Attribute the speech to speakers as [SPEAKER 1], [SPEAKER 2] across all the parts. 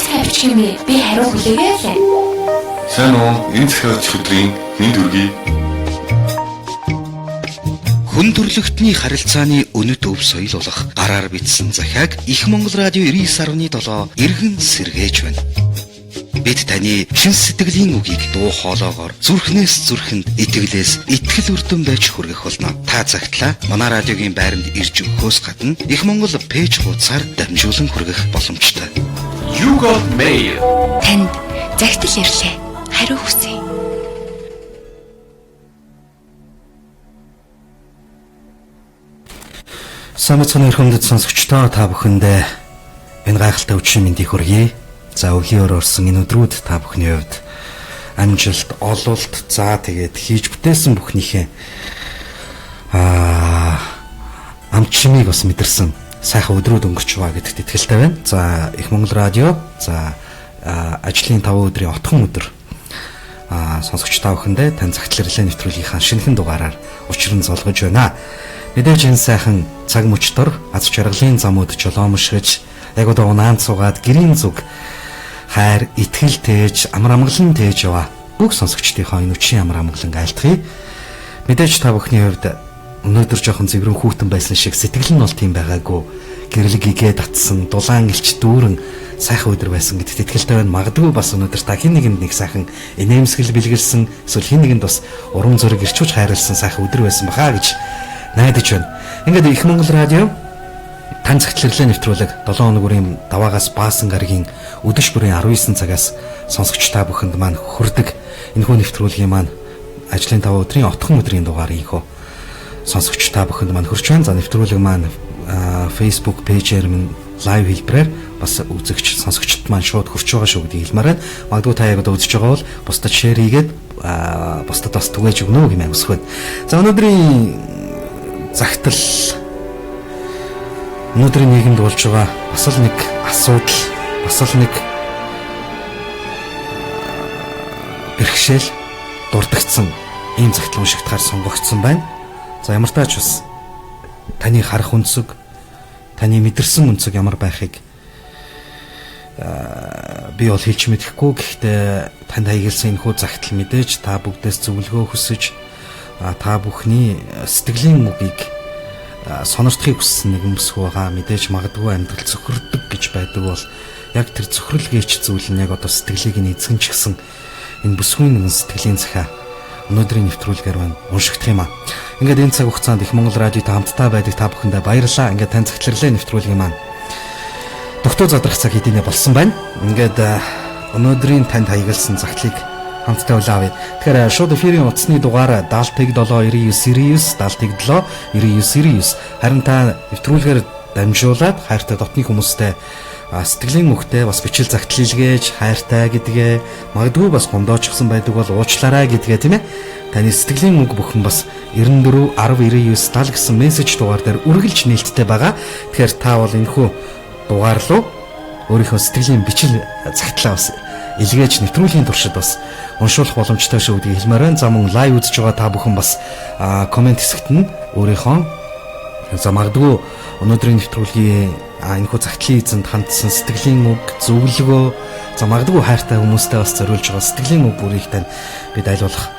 [SPEAKER 1] сайн бичих юм би хариу хүлээгээ.
[SPEAKER 2] Сайн уу? Энэ захиалч өдрийн мэнд хүргэе.
[SPEAKER 3] Хүн төрөлхтний харилцааны өнөд өв соёл болох гараар бичсэн захиаг Их Монгол радио 99.7 эргэн сэргээж байна. Бид таны шин сэтгэлийн үгийг дуу хоолоогоор зүрхнээс зүрхэнд, итгэлээс итгэл үрдэн байж хүргэх болно. Та цагтлаа манай радиогийн байранд ирж өгөхөөс гадна Их Монгол пэйж хуудасаар дамжуулан хүргэх боломжтой.
[SPEAKER 2] You got mail.
[SPEAKER 1] Танд загтал ирлээ. Хариу хүсье.
[SPEAKER 4] Самцны өрхөмдөд сонсогчдоо та бүхэндээ энэ гайхалтай өчигдөр мэндийг хүргэе. За өглөөр орсон энэ өдрүүд та бүхний хувьд амжилт, ололт, за тэгээд хийж бүтээсэн бүхнийхээ амт чимийг бас мэдэрсэн сайхан өдрүүд өнгөрч байгаа гэдэгт итгэлтэй байна. За Их Монгол радио, за ажлын 5 өдрийн отхон өдөр сонсогч та бүхэндээ тань загтал ирлээ нэвтрүүлгийнхаа шинэхэн дугаараар учран золгож байна. Мэдээж энэ сайхан цаг мөчтөр аз жаргалын замууд жолоомшгож яг одоо унаан цугаад гэрийн зүг хайр, итгэл тээж, амар амгалан тээж яваа. Бүх сонсогчдийнхоо энэ үчийн амар амгалан айлтгая. Мэдээж та бүхний хувьд өнөөдөр жоохон зэврэн хүүтэн байсан шиг сэтгэл нь бол тийм байгаагүй. Гэрлэг игээ татсан, дулаан илч дүүрэн сайхан өдөр байсан гэдэгт итгэлтэй байна. Магадгүй бас өнөөдөр та хин нэгэнд нэг сайхан инээмсгэл бэлгэлсэн, эсвэл хин нэгэнд бас урам зориг ирчүүж хайрлсан сайхан өдөр байсан бахаа гэж найдаж байна. Ингээд Их Монгол радио тань цагтлэрлээ нэвтрүүлэг 7 өнөөрийн даваагаас баасан гарагийн өдөш бүрийн 19 цагаас сонсогч та бүхэнд маань хүрдэг энэхүү нэвтрүүлгийн маань ажлын 5 өдрийн отхон өдрийн дугаарыг хөө сонсогч та бүхэнд маань хүрч байна. За нэвтрүүлэг маань Facebook пэйжээр минь лайв хэлбэрээр бас үзэгч сонсогчд маань шууд хүрч байгаа шүү гэдгийг хэлмээр байна. Магадгүй та яг одоо үзэж байгаа бол бусдад шеэр хийгээд бусдад бас түгээж өгнө гэмээр хүсэж байна. За өнөөдрийн загтал өнөөдрийн нийгэмд болж байгаа бас л нэг асуудал, бас л нэг бэрхшээл дурдгдсан ийм загтал уншигдахаар сонгогдсон байна. За ямар тач бас таны харах өнцөг, таны мэдэрсэн өнцөг ямар байхыг би бол хэлж мэдэхгүй. Гэхдээ танд хаягалсан энэхүү загтал мэдээж та бүгдээс зөвлөгөө хүсэж та бүхний сэтгэлийн үгийг сонирдохыг хүссэн нэгэн бүсгүй байгаа. Мэдээж магадгүй амьдрал цөхрөдөг гэж байдаг бол яг тэр цөхрөлгээч зүйл нь яг одоо сэтгэлийг нь эзэн ч гэсэн энэ бүсгүй нэгэн сэтгэлийн захиа өнөөдрийн нэвтрүүлгээр байна уншигдах юм аа. Ингээд энэ цаг хугацаанд Их Монгол радиотой хамтдаа байдаг та бүхэндээ баярлалаа. Ингээд тань цагтлэрлээ нэвтрүүлгийн маань тогтоо задрах цаг хэдийнэ болсон байна. Ингээд өнөөдрийн танд хаягалсан загтлыг хамтдаа улаавъя. Тэгэхээр шууд эфирийн утасны дугаар 779999 779999 харин та нэвтрүүлгээр дамжуулаад хайртай дотны хүмүүстэй сэтгэлийн мөхтэй бас бичил загтал илгээж хайртай гэдгээ магадгүй бас гомдоочсон байдаг бол уучлаарай гэдгээ тийм ээ. Таны сэтгэлийн мөг бүхэн бас 94 10 99 70 гэсэн мессеж дугаар дээр үргэлж нээлттэй байгаа. Тэгэхээр та бол энэхүү дугаар руу өөрийнхөө сэтгэлийн бичил загтлаа бас илгээж нэвтрүүлгийн туршид бас уншуулах боломжтой шүү гэдгийг хэлмээр байна. За мөн лайв үзэж байгаа та бүхэн бас комент хэсэгт нь өөрийнхөө за магадгүй өнөөдрийн нэвтрүүлгийн энэхүү загтлын эзэнд хандсан сэтгэлийн үг, зөвлөгөө за магадгүй хайртай хүмүүстэй бас зориулж байгаа сэтгэлийн үг бүрийг тань бид аль болох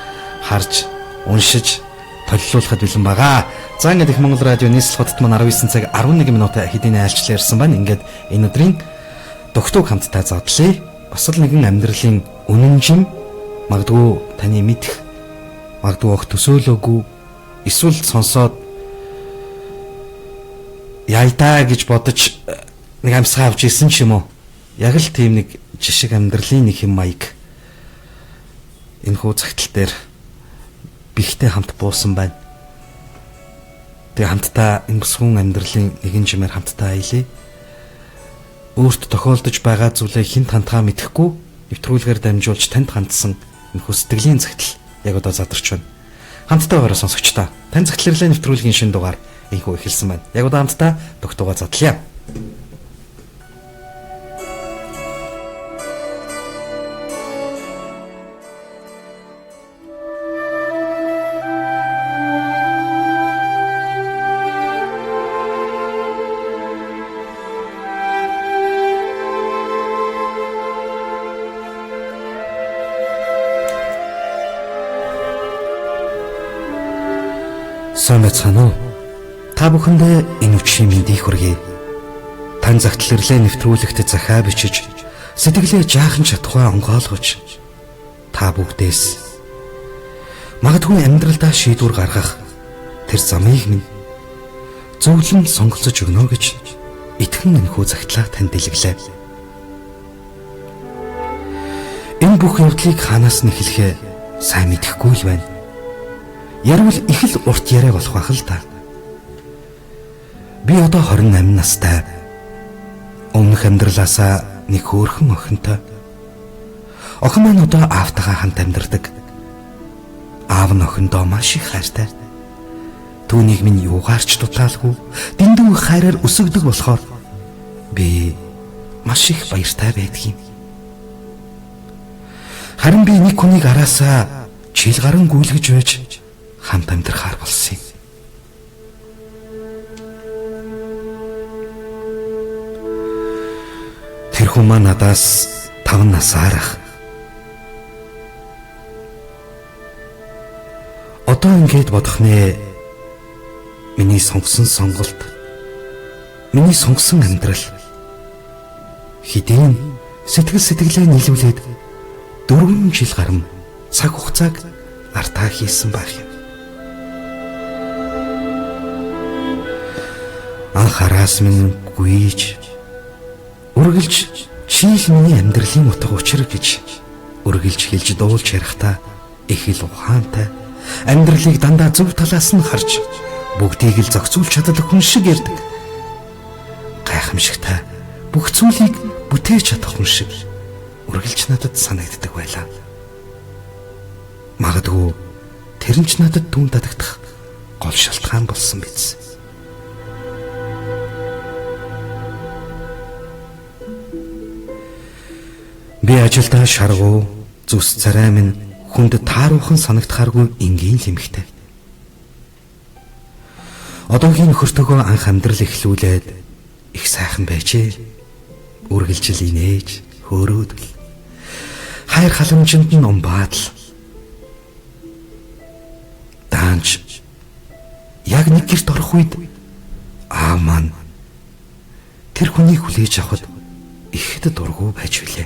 [SPEAKER 4] харж, уншиж, толилуулахад бэлэн байгаа. За ингээд Их Монгол радио нийслэл хотод маань 19 цаг 11 минут хэдийнэ айлчлал ярьсан байна. Ингээд энэ өдрийн дугтуг хамтдаа задлаа. Бас л нэгэн амьдралын үнэн жим магадгүй таны мэдэх магадгүй огт төсөөлөөгүй эсвэл сонсоод яйдаа гэж бодож нэг амьсгаа авч исэн ч юм уу. Яг л тийм нэг жишг амьдралын нэг хэм маяг энэхүү цагтл дээр бихтэй хамт буусан байна. Тэгээ хамтдаа энэ бүсгүн амьдралын нэгэн жимээр хамтдаа аялъя. Өөрт тохиолдож байгаа зүйлээ хэн тантаа мэдэхгүй нэвтрүүлгээр дамжуулж танд хандсан энэхүү сэтгэлийн загтал яг одоо задарч байна. Хамтдаа байгаараа сонсогчдоо тань загтлэрлээ нэвтрүүлгийн шинэ дугаар энэхүү эхэлсэн байна. Яг одоо хамтдаа тогтоогоо задлаа. Сайн байцгаана уу? Та бүхэндээ энэ үчийн мэндийг хүргэе. Тань загтлэрлээ нэвтрүүлэгт захаа бичиж, сэтгэлээ жаахан чадхуй онгойлгож, та бүгдээс магадгүй амьдралдаа шийдвэр гаргах тэр замыг минь зөвлөн сонголцож өгнө гэж итгэн энэхүү загтлаа танд дэлгэлээ. Энэ бүх явдлыг хаанаас нь эхлэхээ сайн мэдэхгүй л байна. Ярил их л урт яриа болох байх л та. Би одоо 28 настай. Өмнөх амьдралаасаа нэг хөөрхөн охинтой. Охин маань одоо аавтайгаа хамт амьдардаг. Аав нь охиндоо маш их хайртай. Түүнийг минь юугаарч дутаалгүй, дэндүү хайраар өсөгдөг болохоор би маш их баяртай байдгийн. Харин би нэг хүнийг араасаа чил гарan гүйлгэж байж хамт амьдрахаар болсон юм. Тэр хүн маань надаас 5 насаар ах. Одоо ингэж бодох нэ, миний сонгосон сонголт, миний сонгосон амьдрал хэдийн сэтгэлээ нийлүүлээд 4 жил гарan цаг хугацааг артаа хийсэн байх юм. Анхаараас минь гүйж үргэлж чийл миний амьдралын утга учир гэж үргэлж хэлж дуулж ярихдаа их л ухаантай, амьдралыг дандаа зөв талаас нь харж бүгдийг л зохицуулж чаддаг хүн шиг ярьдаг. Гайхамшигтай бүх зүйлийг бүтээж чадах хүн шиг үргэлж надад санагддаг байлаа. Магадгүй тэр нь ч надад түн татагдах гол шалтгаан болсон биз. Би ажилдаа шаргуу, зүс царай минь хүнд тааруухан санагдахааргүй энгийн л эмэгтэй. Одоогийн нөхөртөөгөө анх амьдрал эхлүүлээд их сайхан байжээ. Үргэлжил инээж, хөөрөөдөл. Хайр халамжинд нь умбаадал. Даанч яг нэг гэрт орох үед аав маань тэр хүнийг хүлээж авахд ихэд дургу байж билээ.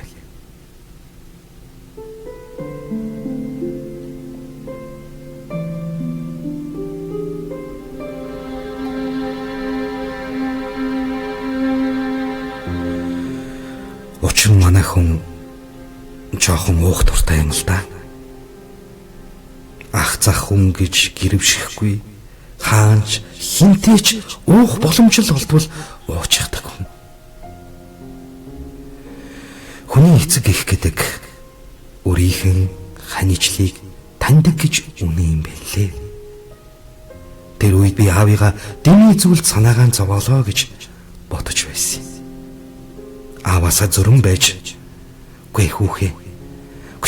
[SPEAKER 4] Учир нь манай хүн жоохон уух дуртай юм л да. Ах зах хүн гэж гэрвшихгүй, хаанч хинтээч уух боломжтой болтвол уучдаг хүн. Хүний эцэг их гэдэг өөрийнх ханижлыг таньдаг гэж үнэн юм байлээ. Тэр үед би аавыгаа дэмий зүйлд санаагаан зовоолоо гэж бодож байсан. Ааваасаа зөрөн байж, "Гүй хүүхээ,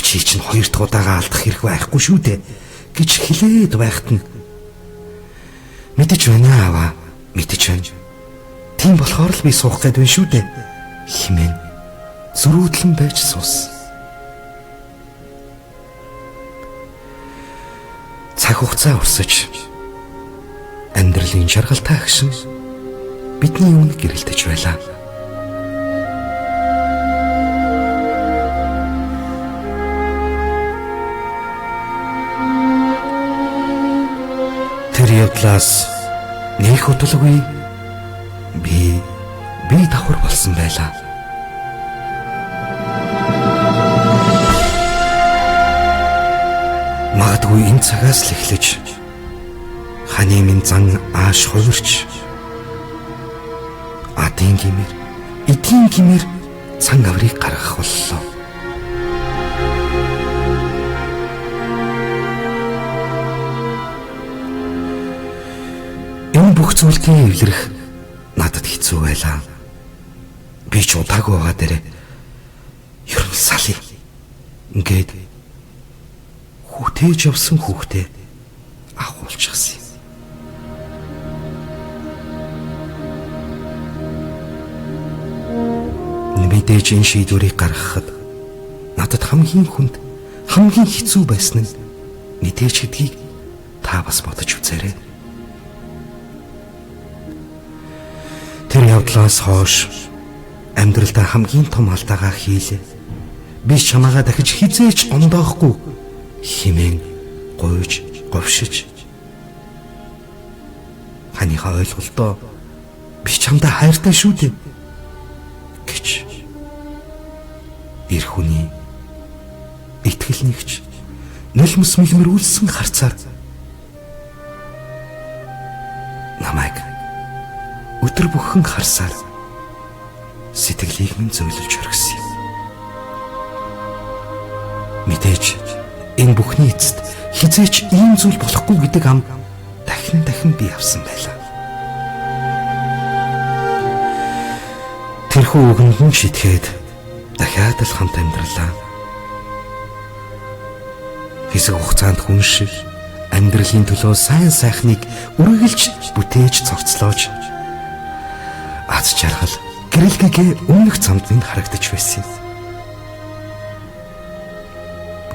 [SPEAKER 4] чи чинь 2 дахь удаага алдах хэрэг байхгүй шүү дээ" гэж хэлээд байхад нь "Мэдэж байна ааваа, мэдэж байна. Тийм болохоор л би суух гээд байна шүү дээ" хэмээн зөрүүдлэн байж суусан. Цаг хугацаа урсаж амьдралын жаргалтай агшин бидний өмнө гэрэлтэж байлаа. Тэр явдлаас нэг хөдөлгөй би давхар болсон байлаа. Магадгүй энэ цагаас л эхлэж ханы минь зан ааш хувирч адын гимэр, эдийн гимэр цан аврыг гаргах боллоо. Энэ бүх зүйлийн эвлэрэх надад хэцүү байлаа. Би ч удаагүй байгаа дээрээ ер нь салъя. Ингээд хүүтээж явсан хүүхдээ агуулчихсан юм. Мэдээж энэ шийдвэрийг гаргахад надад хамгийн хүнд, хамгийн хэцүү байсан нь мэдээж гэдгийг та бас бодож үзээрэй. Тэр явдлаас хойш амьдралдаа хамгийн том алдаагаа хийлээ. Би чамаагаа дахиж хизээч ондоохгүй химэн гуйж говшиж. Ханыхаа ойлголтоо би чамдаа хайртай шүү дээ гэж. Эр хүний итгэл нэгж нулимс мэлмэрүүлсэн харцаар намайг өдөр бүхэн харсаар сэтгэлийг минь зөөлөж орхисон юм. Мэдээж энэ бүхний эцэст хизээч ийм зүйл болохгүй гэдэг ам дахин би авсан байлаа. Тэрхүү үгэнд нь шитгээд дахиад л хамт амьдралаа. Хэсэг хугацаанд хүн шиг амьдралын төлөө сайн сайхныг үргэлж бүтээж цогцлоож аз жаргал гэрэлгэгээ өмнөх замд минь харагдаж байсан юм.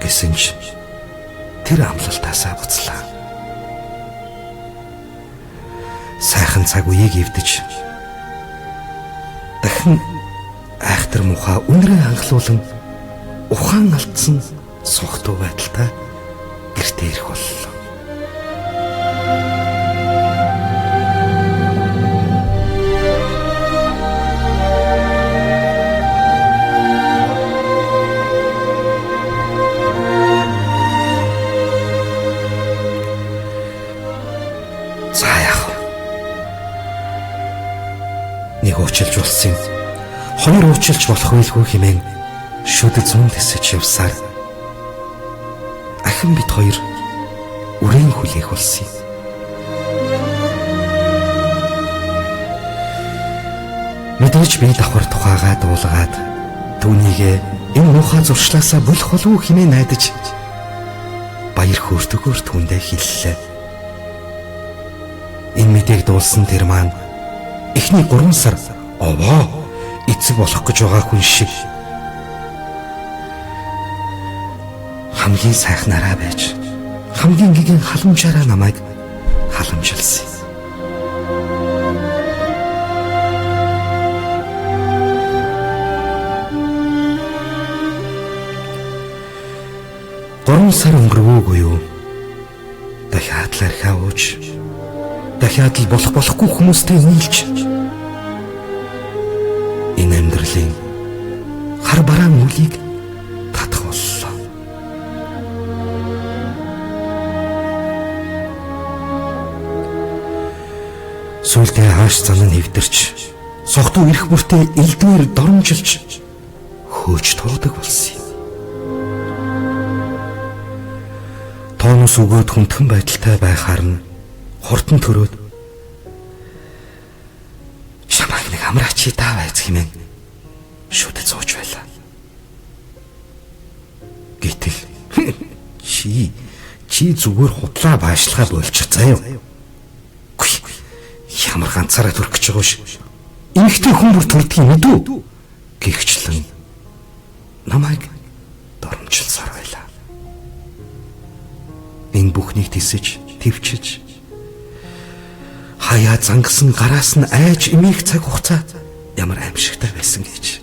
[SPEAKER 4] Гэсэн ч тэр амлалтаасаа буцлаа. Сайхан цаг үеийг эвдэж дахин айхтар муха үнрээ анхлуулан ухаан алдсан сухтуу байдалтай гэртээ ирэх боллоо. Нэг уучлж болсон юм. Хоёр уучлж болох байлгүй хэмээн шүд зүүн тэсэж явсаар ахин бид хоёр үрэн хүлээх болсон юм. Мэдээж би давхар тухайгаа дуулгаад түүнийг энэ муухай зуршлаасаа болох болов хэмээн найдаж баяр хөөртөгөөр түүндээ хэллээ. Энэ мэдээг дуулсан тэр маань эхний 3 сар овоо эцэг болох гэж байгаа хүн шиг хамгийн сайхнараа байж хамгийн гэгэн халамжаараа намайг халамжилсан. Гурван сар өнгөрвөөгүй юу? Дахиад л архиа ууж дахиад л болохгүй хүмүүстэй нийлж энэ амьдралын хар бараан үлийг татах боллоо. Сүүлдээ хааш зан нь хэвдэрч согтуу ирэх бүртээ элдвэр доромжилж хөөж туудаг болсон юм. Тоонос өгөөд хүндхэн байдалтай байхаар нь хурдан төрөөд чамайг нэг амраач даа байц хэмээн шүдэд сууж байлаа. Гэтэл чи зүгээр худлаа баашлахаа болчих заяа. Ямар ганцаараа төрөх гэж байгаа ш. Эмэгтэй хүн бүр төрдгийг мэдв. Гэгчлэн намайг доромжилсаар байлаа. Энэ бүхнийг тисэж, твчиж хаяа зангасан гараас нь айж эмээх цаг хугацаа ямар аимшигтай байсан гэж.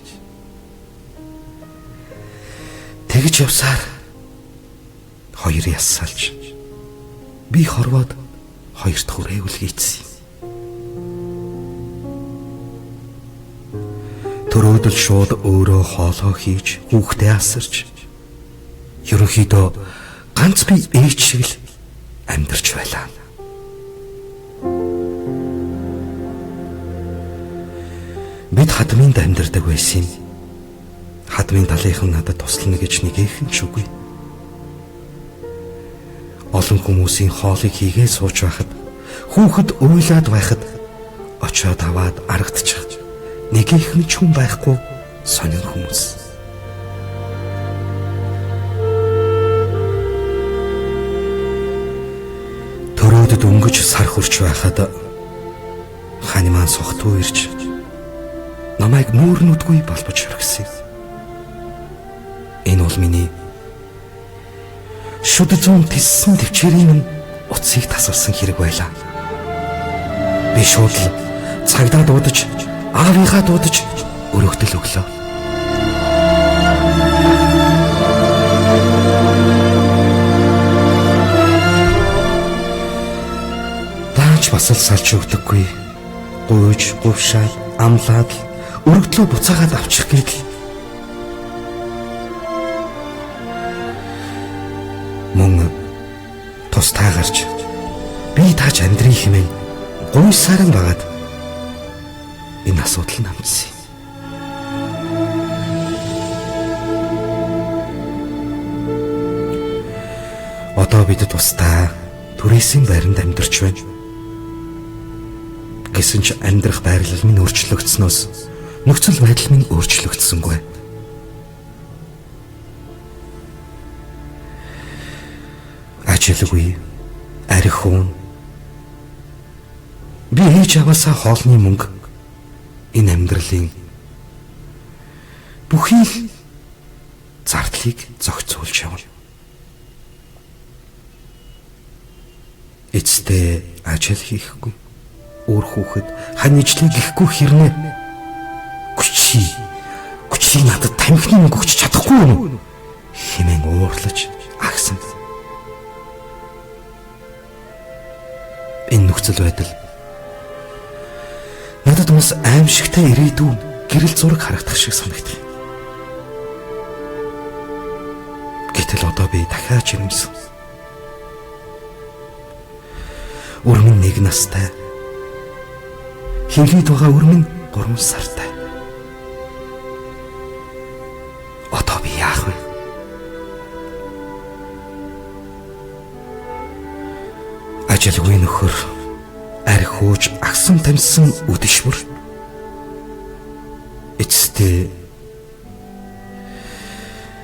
[SPEAKER 4] Тэгж явсаар хоёр яссалж би хорвоод хоёр дахь үрээ үлгийцсэн. Төрөөдөл шууд өөрөө хоолоо хийж хүүхдээ асарч ерөнхийдөө ганц би ээж шиг л амьдарч байлаа. Бид хадминд амьдардаг байсан юм. Хадмын талынхан надад туслана гэж нэгийнхэн ч үгүй. Олон хүмүүсийн хоолыг хийгээ сууж байхад хүүхэд уйлаад байхад очиод аваад аргадчих. Нэгийнхэн ч хүн байхгүй сонин хүмүүс. Төрөөдөд өнгөж сар хурч байхад хань маань сохтуу ирж намайг мөрнөдгүй болбож орхисон. Энэ бол миний шүд зүүн тиссэн төвчээрийн утсыг тасалсан хэрэг байлаа. Би шууд л цагдаа дуудаж, аавынхаа дуудаж өрөөгдөл өглөө. Дааж бас л салж өгдөггүй. Гуйж, гувшаад, амлаад өргөдлөө буцаагаад авчих гээд мөн тустай гарч би тааж амьдрий хэмээн гуйсаран байгаад энэ асуудал намжсан. Одоо бид тустай түрээсийн байранд амьдарч байна. Гэсэн ч амьдрах байрлал минь өөрчлөгдснөөс нөхцөл байдал минь өөрчлөгдсөнгүй. Ажилгүй, архиун. Би ээж аваасаа хоолны мөнгө энэ амьдралын бүхий зардлыг зохицуулж явна. Эцэстээ ажил хийхгүй, өөр хүүхэд хань ижлийг гихгүй хэрнээ хүчийг надад тамхины мөнгө өгч чадахгүй юу хэмээн уурлаж агсан. Энэ нөхцөл байдал надад бас аимшигтай ирээдүйн гэрэл зураг харагдах шиг санагдав. Гэтэл одоо би дахиад жирэмсэн. Өрмөн 1 настай. Хинхийд байгаа өрмөн 3 сартай. Одоо би яах вэ? Ажилгүй нөхөр, архиуж агсан тамсан үдэшмөр. Эцэстээ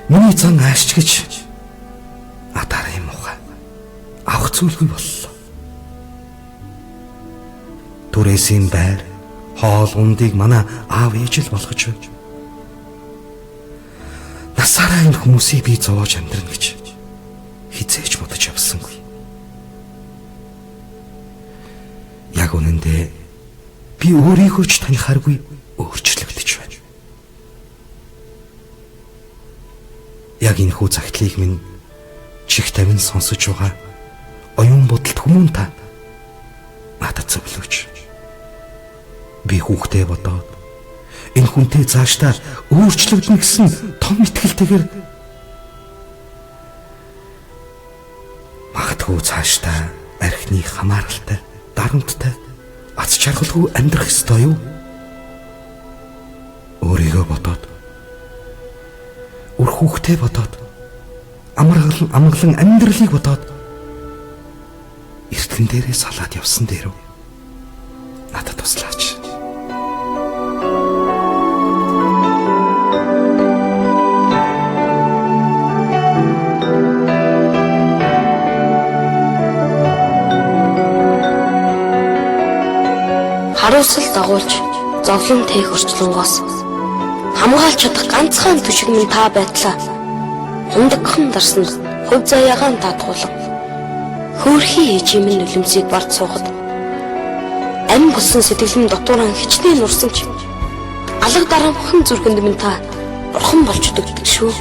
[SPEAKER 4] миний зан аашч гэж атаарай муухай авах зүйлгүй боллоо. Түрээсийн байр, хоол ундыг манай аав ээж л болгож байна. Насаараа энэ хүмүүсийг би зовоож амьдрна гэж хизээж бодож явсангүй. Яг үнэндээ би өөрийгөө ч танихааргүй өөрчлөгдөж байна. Яг энэ хүү загтлыг минь чих тавин сонсож байгаа оюун бодолд хүмүүн та надад зөвлөж. Би хүүхдээ бодоод энэ хүнтэй цаашдаа өөрчлөгдөн гэсэн том итгэлтэйгээр магадгүй цаашдаа архины хамааралтай, дарамттай, аз жаргалгүй амьдрах ёстой юу? Өөрийгөө бодоод, үр хүүхдээ бодоод, амгалан амьдралыг бодоод эртгэн дээрээ салаад явсан дээр үү? Надад туслаач.
[SPEAKER 5] Харуулсал дагуулж зовлон тээх өрчлөнгоос хамгаалж чадах ганцхан түшиг минь та байтлаа. Хундагхан дарсанд хөв заяагаан даатгуулан хөөрхий ээжийн минь үлэмсийг бард суухад ам болсон сэтгэлэн дотууран хичнээн нурсан ч алга дарамхан зүрхэнд минь та бурхан болж өгдөг шүү.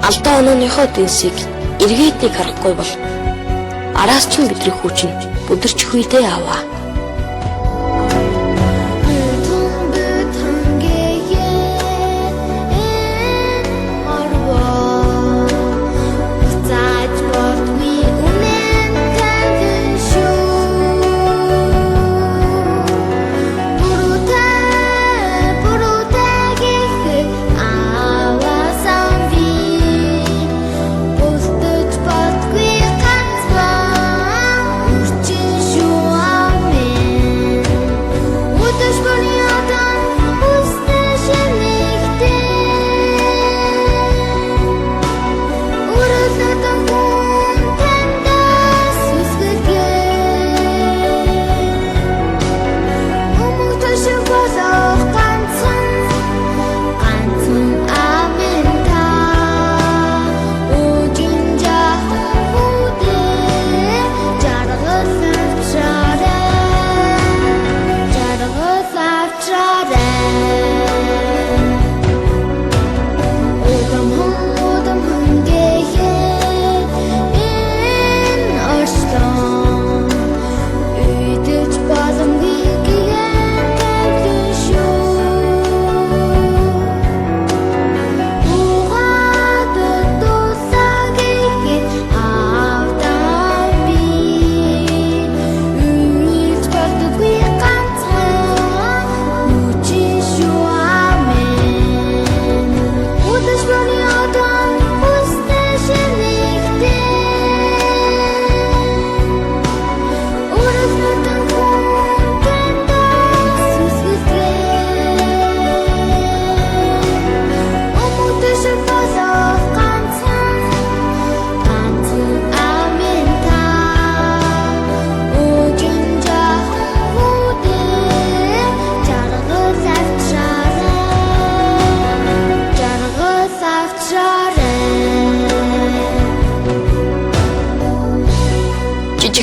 [SPEAKER 5] Алдаа онооныхоо дэнсийг эргээднийг харахгүй бол араас ч бидний хүчин өдөрч хүйтээ аваа.
[SPEAKER 6] Устж бодгүй ганц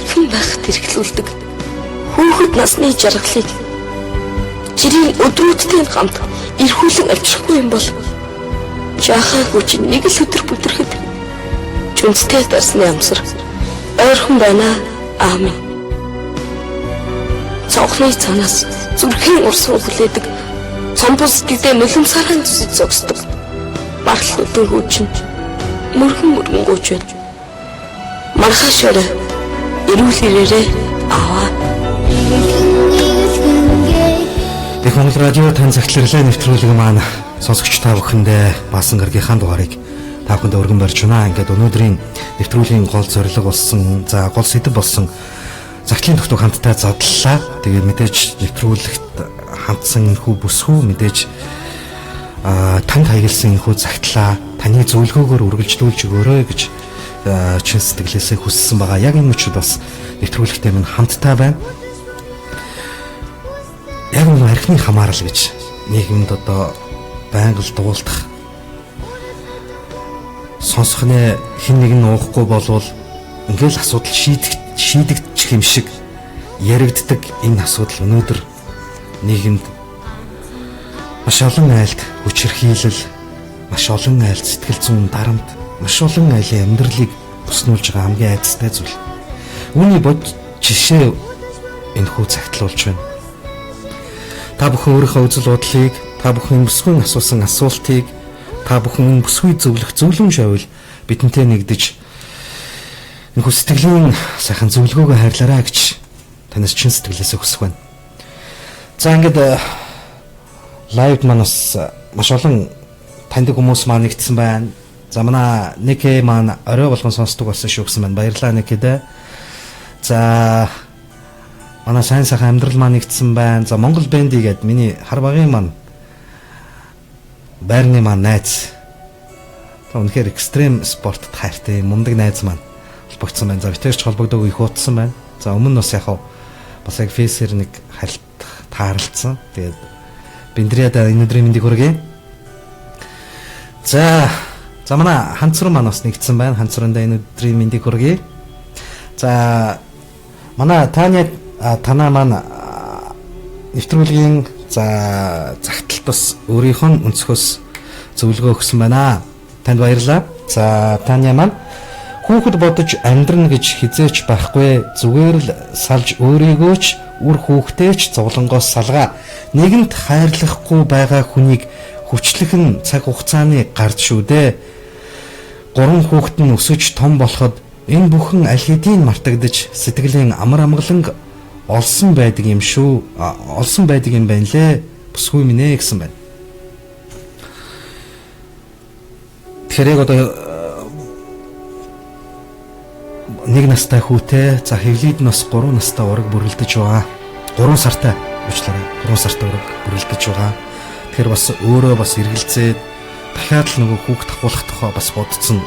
[SPEAKER 5] эрхэм байхад хэрэглүүлдэг хүүхэд насны жаргалыг жирийн өдрүүдтэй хамт эрхүүлэн авчрахгүй юм бол жаахан хүч нэг л өдөр бүдрэхэд жүнстэй дарсны амсар ойрхон байна. Аамен. Цонхны цанаас зүрхийн урсгал хүлээдэг цомбос гэдээ нулимсархан зүсэж зогсдог мархлуудын хүчин мөргөн гүйж байна. Мархаш өрөө эрүүл ирээрээ аваа.
[SPEAKER 4] Их Монгол радио тань цагтларлаа нэвтрүүлэг маань сонсогч та бүхэндээ баасан гаргийнхаа дугаарыг та бүхэнд өргөн барьж байна. Ингээд өнөөдрийн нэвтрүүлгийн гол зорилго болсон, за гол сэдэв болсон цагтлын төвтөг хамтдаа задлаа. Тэгээд мэдээж нэвтрүүлэгт хандсан энэхүү бүсгүй мэдээж танд хаягдсан энэхүү цагтлаа таны зөвлөгөөгөөр үргэлжлүүлж өгөөрэй гэж чин сэтгэлээсээ хүссэн байгаа. Яг энэ учраас бас нэвтрүүлэгтээ минь хамтдаа байна. Яг нэг архины хамаарал гэж нийгэмд одоо байнга л дуулдах сонсох нэ хэн нэг нь уухгүй болвол ингээл асуудал шийдэгдчих юм шиг яригддаг энэ асуудал өнөөдөр нийгэмд маш олон айлд хүчирхийлэл, маш олон айлд сэтгэл зүйн дарамт, маш олон айлын амьдралыг туснуулж байгаа хамгийн айдастай зүйл. Үүний бод жишээ энэхүү цагтлуулж байна. Та бүхэн өөрийнхөө үзэл бодлыг, та бүхэн бүсгүйн асуусан асуултыг, та бүхэн бүсгүй зөвлөх зөвлөмж байвал бидэнтэй нэгдэж энэхүү сэтгэлийн сайхан зөвлөгөөгөө хайрлаарай гэж танаас чин сэтгэлээсээ хүсэх байна. За ингээд лайв манаас маш олон таньдаг хүмүүс маань нэгдсэн байна. За манай Никэ маань орой болгон сонсдог болсон шүү гэсэн байна. Баярлалаа Никэдэ. За манай сайн сайхан амьдрал маань нэгдсэн байна. За Монгол бэнди гээд миний хар багын маань байрны маань найз. Та үнэхээр экстрем спортод хайртай мундаг найз маань холбогдсон байна. За битэрч холбогдоог их утсан байна. За өмнө нь бас яг яг фейсээр нэг харилт тааралцсан. Тэгээд биндрияда энэ өдрийн мэндийг хүргэе. За манай ханцруу маань бас нэгдсэн байна. Ханцруундаа энэ өдрийн мэндийг хүргэе. За манай танаа маань нэвтрүүлгийн за загталт бас өөрийнхөө өнцгөөс зөвлөгөө өгсөн байна. Танд баярлалаа. За Таня маань хүүхэд бодож амьдрна гэж хизээч байхгүй. Зүгээр л салж өөрийгөө ч үр хүүхдээч зовлонгоос салгаа. Нэгэнт хайрлахгүй байгаа хүнийг хүчлэхэн цаг хугацааны гард шүү дээ. 3 хүүхэд нь өсөж том болоход энэ бүхэн аль хэдийн мартагдаж сэтгэлийн амар амгаланг олсон байдаг юм шүү. Олсон байдаг юм байна лээ. Бүсгүй минь ээ гэсэн байна. Тэгэхээр яг одоо нэг настай хүүтэй за хэвлийд нь бас 3 настай ураг бүрлдэж байгаа. 3 сартай уучлаарай. 3 сартай ураг бүрлдэж байгаа. Тэгэхээр бас өөрөө бас эргэлзээд дахиад л нөгөө хүүхд ахуулах тухай бас бодцсон.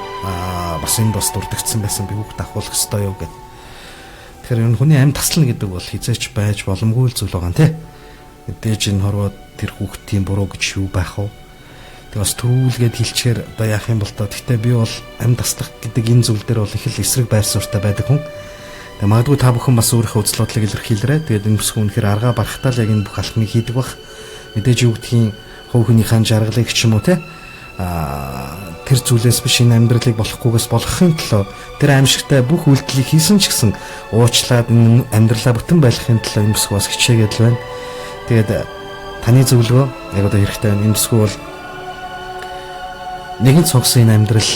[SPEAKER 4] Бас энэ бас дурдгдсан байсан би хүүхд ахуулах ёстой юу гэд. Тэгэхээр энэ хүний амьд таслана гэдэг бол хизээч байж боломгүй л зүйл байгаа нэ. Мэдээж энэ хорвоо тэр хүүхдийн буруу гэж юу байх вэ? Тэгээ бас төрүүлгээд хэлчихээр одоо яах юм бол тоо. Гэхдээ би бол амьд таслах гэдэг энэ зүйл дээр бол их л эсрэг байр суурьтай байдаг хүн. Тэгээ магадгүй та бүхэн бас өөрийнхөө үзэл бодлыг илэрхийлрээ. Тэгээд энэ бүсгүй үнэхээр аргаа барахтаа л яг энэ бүх алхмыг хийдэг бах. Мэдээж юу гэдгийг хувь хүнийхэн жаргалыг ч юм уу те тэр зүйлээс биш энэ амьдралыг болохгүйгээс болгохын төлөө тэр аимшигтай бүх үйлдэлийг хийсэн ч гэсэн уучлаад энэ амьдралаа бүтэн байлгахын төлөө энэ бүсгүй бас хичээгээд л байна. Тэгээд таны зөвлөгөө яг одоо хэрэгтэй байна. Энэ бүсгүй бол нэгэн цогсон энэ амьдрал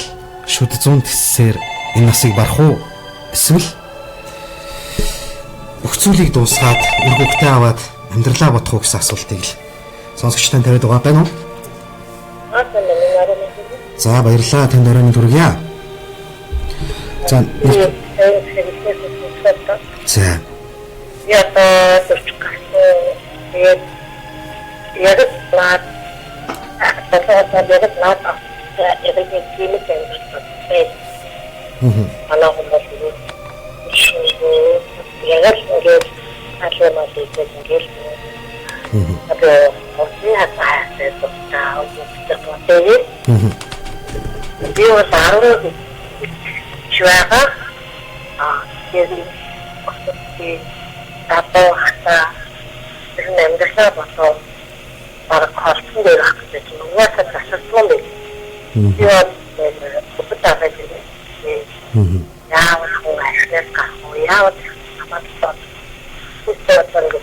[SPEAKER 4] шүд 100 тэссээр энэ насыг барах уу? Эсвэл бүх зүйлийг дуусгаад үр хөвгтөө аваад амьдралаа бодох уу гэсэн асуултыг л сонсогчтой тавиад байгаа байна уу? За баярлалаа танд оройн хүргье. За
[SPEAKER 6] я төрчгсөн яг плат би одоо хата тэр нэмдэсаа босоо para хортон дээр ах гэж угаасаа засалсан байх. Тэгээд бүгдээ байдаг. Яавал хүн ажлаас гарах уу, яавал хамаатан. Үстэй байна.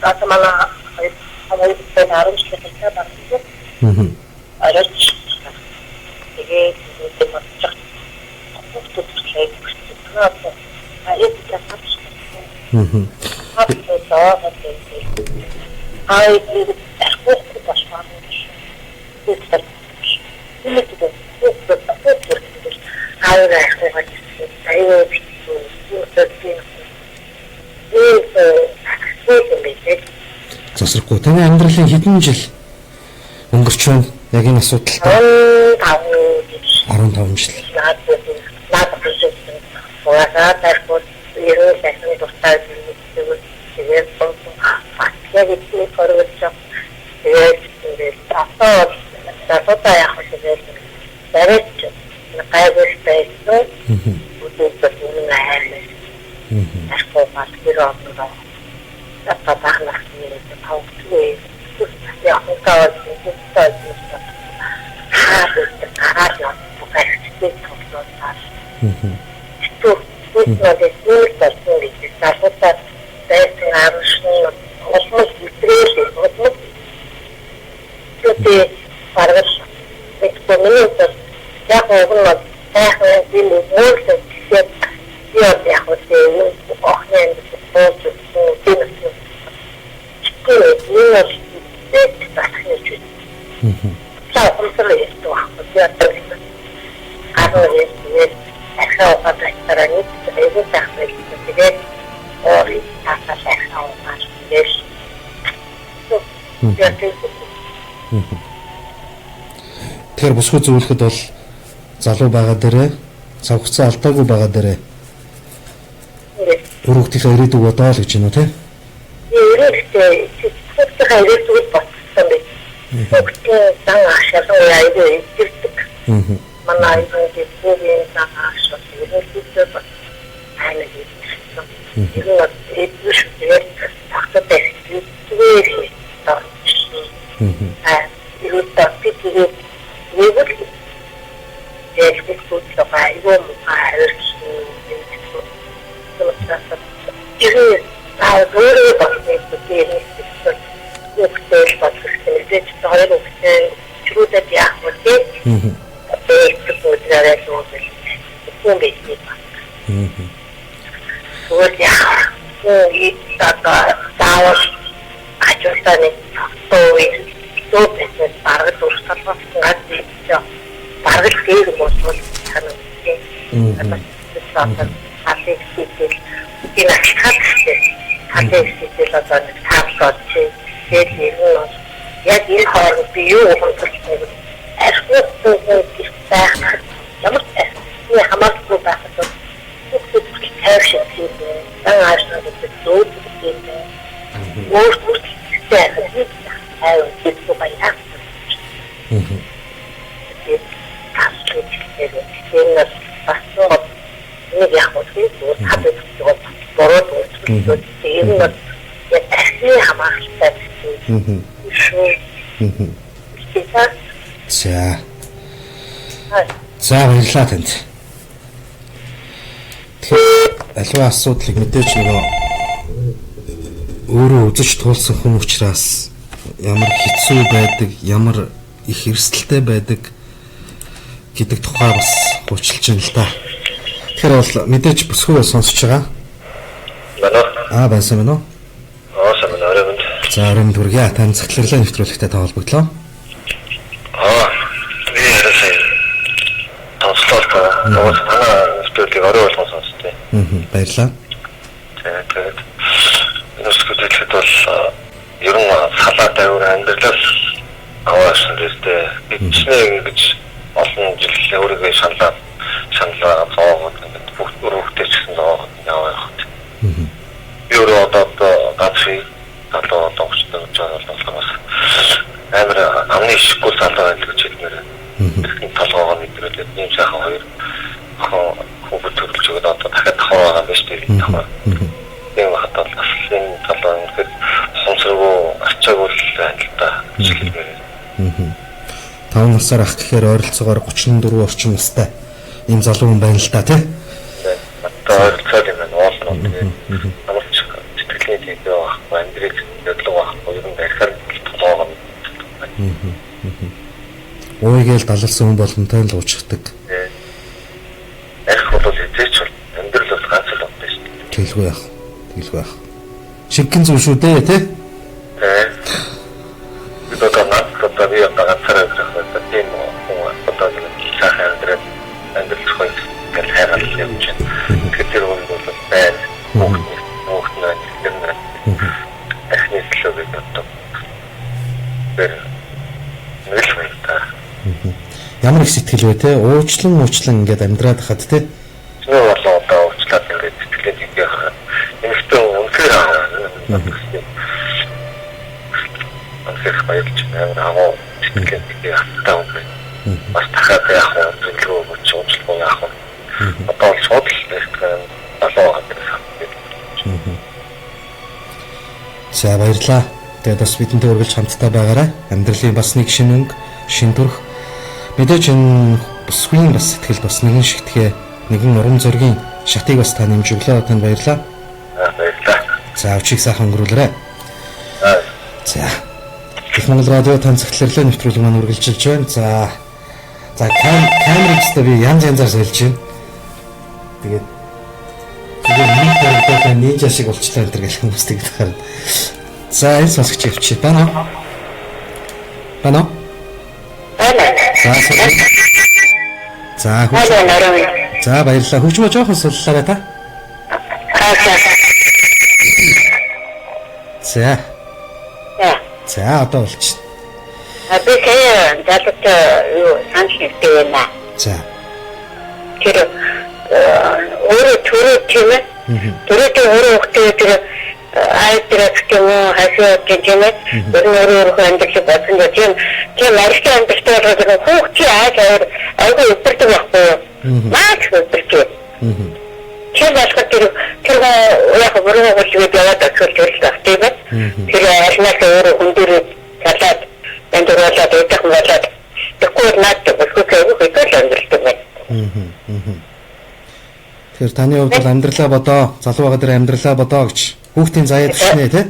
[SPEAKER 6] Атамана аваад арам шилжүүлэх байна. Арч. Тэгээд бодчих. Бүгд хэлээд байна. Аяд тасч. Ай бүгд башмаар.
[SPEAKER 4] Засрахгүй. Таны амьдралын хэдэн жил өнгөрч байна? Яг энэ асуудалтай. 15 жил. Тэгэхээр бусгүй зөвлөхөд бол залуу байгаа дээрээ цав хугацаа алдаагүй байгаа дээрээ өрөвдөхөө ирээдүг бодоо л гэж байна уу те?
[SPEAKER 6] Ирээдүйд хэвчээ ирээдүйд болсон байх. Бүгдээ дан ашиглан яйдээ ирдэг. Манай энэ бүгийн дан ашиглан ирээдүйд бас хайна гэсэн. Тэгээд эдгээр тахтай зүгээр таа. Ирээдүйд тэгээд нэг яг бүгд байгаа юм аа. Ирээд өөрөө багтээ тэгээд үгтэй багтээ тэгээд хоёр үгтэй чирүүдэд яах вэ? Тэгээд бүгдээрээ зурвал юм биш. Тэгвэл яах вэ? Таавал ачаалтаны төвөс бараг дурсгалах гэдэг чинь бараг дээр болов санагдав. Энэ хатстэй одоо таавал тэгээд яг энэ хооронд би юу хэлэх ашгүй байх ямар нэг хамаагүй байх гэдэг тайвшин хийдэг. Дааш нэг зүйл хийдэг. Өөрөөр хэлбэл аюу гэдэг байна. Тэгээд энэ басуу нэг яг үгүй хатад бороод тэгээд яг ахны хамаартай.
[SPEAKER 4] За баярлалаа танд. Тэгэхээр аливаа асуудлыг мэдээж нөгөө өөрөө үзэж туулсан хүн учраас ямар хэцүү байдаг, ямар их эрсдэлтэй байдаг гэдэг тухай бас хуучилж байна л да. Тэгэхээр бол мэдээж бүсгүй сонсож байгаа. Байсан мэн үү?
[SPEAKER 7] Сайн байна.
[SPEAKER 4] За өрөнд хүргээ тань захирлаа нэвтрүүлэгтээ та холбогдлоо.
[SPEAKER 7] Би ярасаа тооцоолоо. Манай нэвтрүүлгийг орой болгон сонсдээ.
[SPEAKER 4] Баярлалаа.
[SPEAKER 7] Тэгээд нэвтрүүлэгт бол ер нь салаад аюур амьдралаас аваасан дээртэй бичнээ ингэж олон жил өөрийгөө шаналаа зоогод бүгд өрөвтэй ч гэсэн зоогод явах. Өөрөө одоо гацхи одоо тогтсон жаалалаас амар амны шиггүй салаа гэж хэлмээр. Тэгсэн толгоогоо мэдрээд ийм сайхан хоёр хүүхэд төрүүлж өгöd одоо дахиад хаваа байгаа юм биш үү? Тийм бол бас энэ талаа үнэхээр сонсоргүй арчаагүй л байна л да.
[SPEAKER 4] 5 насаар ах гэхээр ойролцоогоор 34 орчим настай ийм залуу хүн байна л да тий.
[SPEAKER 7] Одоо ойролцоод юм байна. Уул нь амарч сэтгэлийн тийдээ байхгүй амьдрыг хөдлөг байхгүй юм дахиад толгоог нь.
[SPEAKER 4] Ууйгээл далалсан хүн болгонтой л уучдаг.
[SPEAKER 7] Арх бол эзээч амьдрал бол ганц л байна шүү дээ.
[SPEAKER 4] Тэгэлгүй яах. Тэгэлгүй яах. Шингэн зүйл шүү дээ тий.
[SPEAKER 7] Бид одоо надад би одоо ганцаараа ирэх байх тийм үү. Одоо сайхан амьдрал хойд гэл хайрал юм чинь. Тэгэхээр бол байна. Хүүхд нь эхний төлөв гэдэг. Тэр нэг л байна.
[SPEAKER 4] Ямар их сэтгэл вэ те? Уучлан ингээд амьдраад хахад те.
[SPEAKER 7] Нөө болоо одоо уучлаад ингээд сэтгэлээ тийгэх. Эмэгтэй үнхээр анхаарах баялж байгаа сэтгэлээ тийгэх таа юм. Бас дахиад яах вэ? Зөвлөгөө өгч уучлах яах вэ? Одоо шууд л болоо гэдэг.
[SPEAKER 4] За баярлаа. Тэгээд бас бидэнтэй үргэлж хамтдаа байгаарай. Амьдралын бас нэг шинэ өнгө, шинэ төрх. Мэдээж энэ бүсгүй бас сэтгэл бас нэгэн шигтгэе, нэгэн урам зоригийн шатыг бас та нэмж өглөө. Танд баярлаа.
[SPEAKER 7] Баярлаа.
[SPEAKER 4] За өчиг сайхан өнгөрүүлээрэй. За. Их Монгол радио тань цагтларлаа нэвтрүүлэг маань үргэлжилж байна. За камерэгчтэй би янз янзаар сольж байна. Тэгээд нэг таригдаа нээж шиг болчлаа энэ гэх хүмүүстэй гэхээр. За энэ сонсогч явчих байна уу? Байна уу? За баярлалаа. Хөгжмөө жоохон суллаарай та. За одоо болчих.
[SPEAKER 6] Би залт юу санч нэгтэй байна.
[SPEAKER 4] За.
[SPEAKER 6] Тэр өөрөө төрөө тийм ээ. Төрөөтэй өөрөө хөхтэй тэр айдрах юм уу хасаад гэмээр өөрөө амьдрал бодсон гэх юм. Тийм арьстай амьдралтай болоод хүүхдийн айгүй өдөрдөг байхгүй юу? Маш өдөрдөг. Тэр болохоор тэр яг бүрэн хөлгөөд яваад очвол тэр л байх тийм ээ. Тэр арнаас өөрөө хүндэр салаад амьдралаад идэх болоод тэгвэл надад бүсгүйгээ хөдөл амьдралтай байна.
[SPEAKER 4] Тэр таны хувьд бол амьдралаа бодоо, залуу байгаа дээр амьдралаа бодоо гэж хүүхдийн заяа төшнэ тий?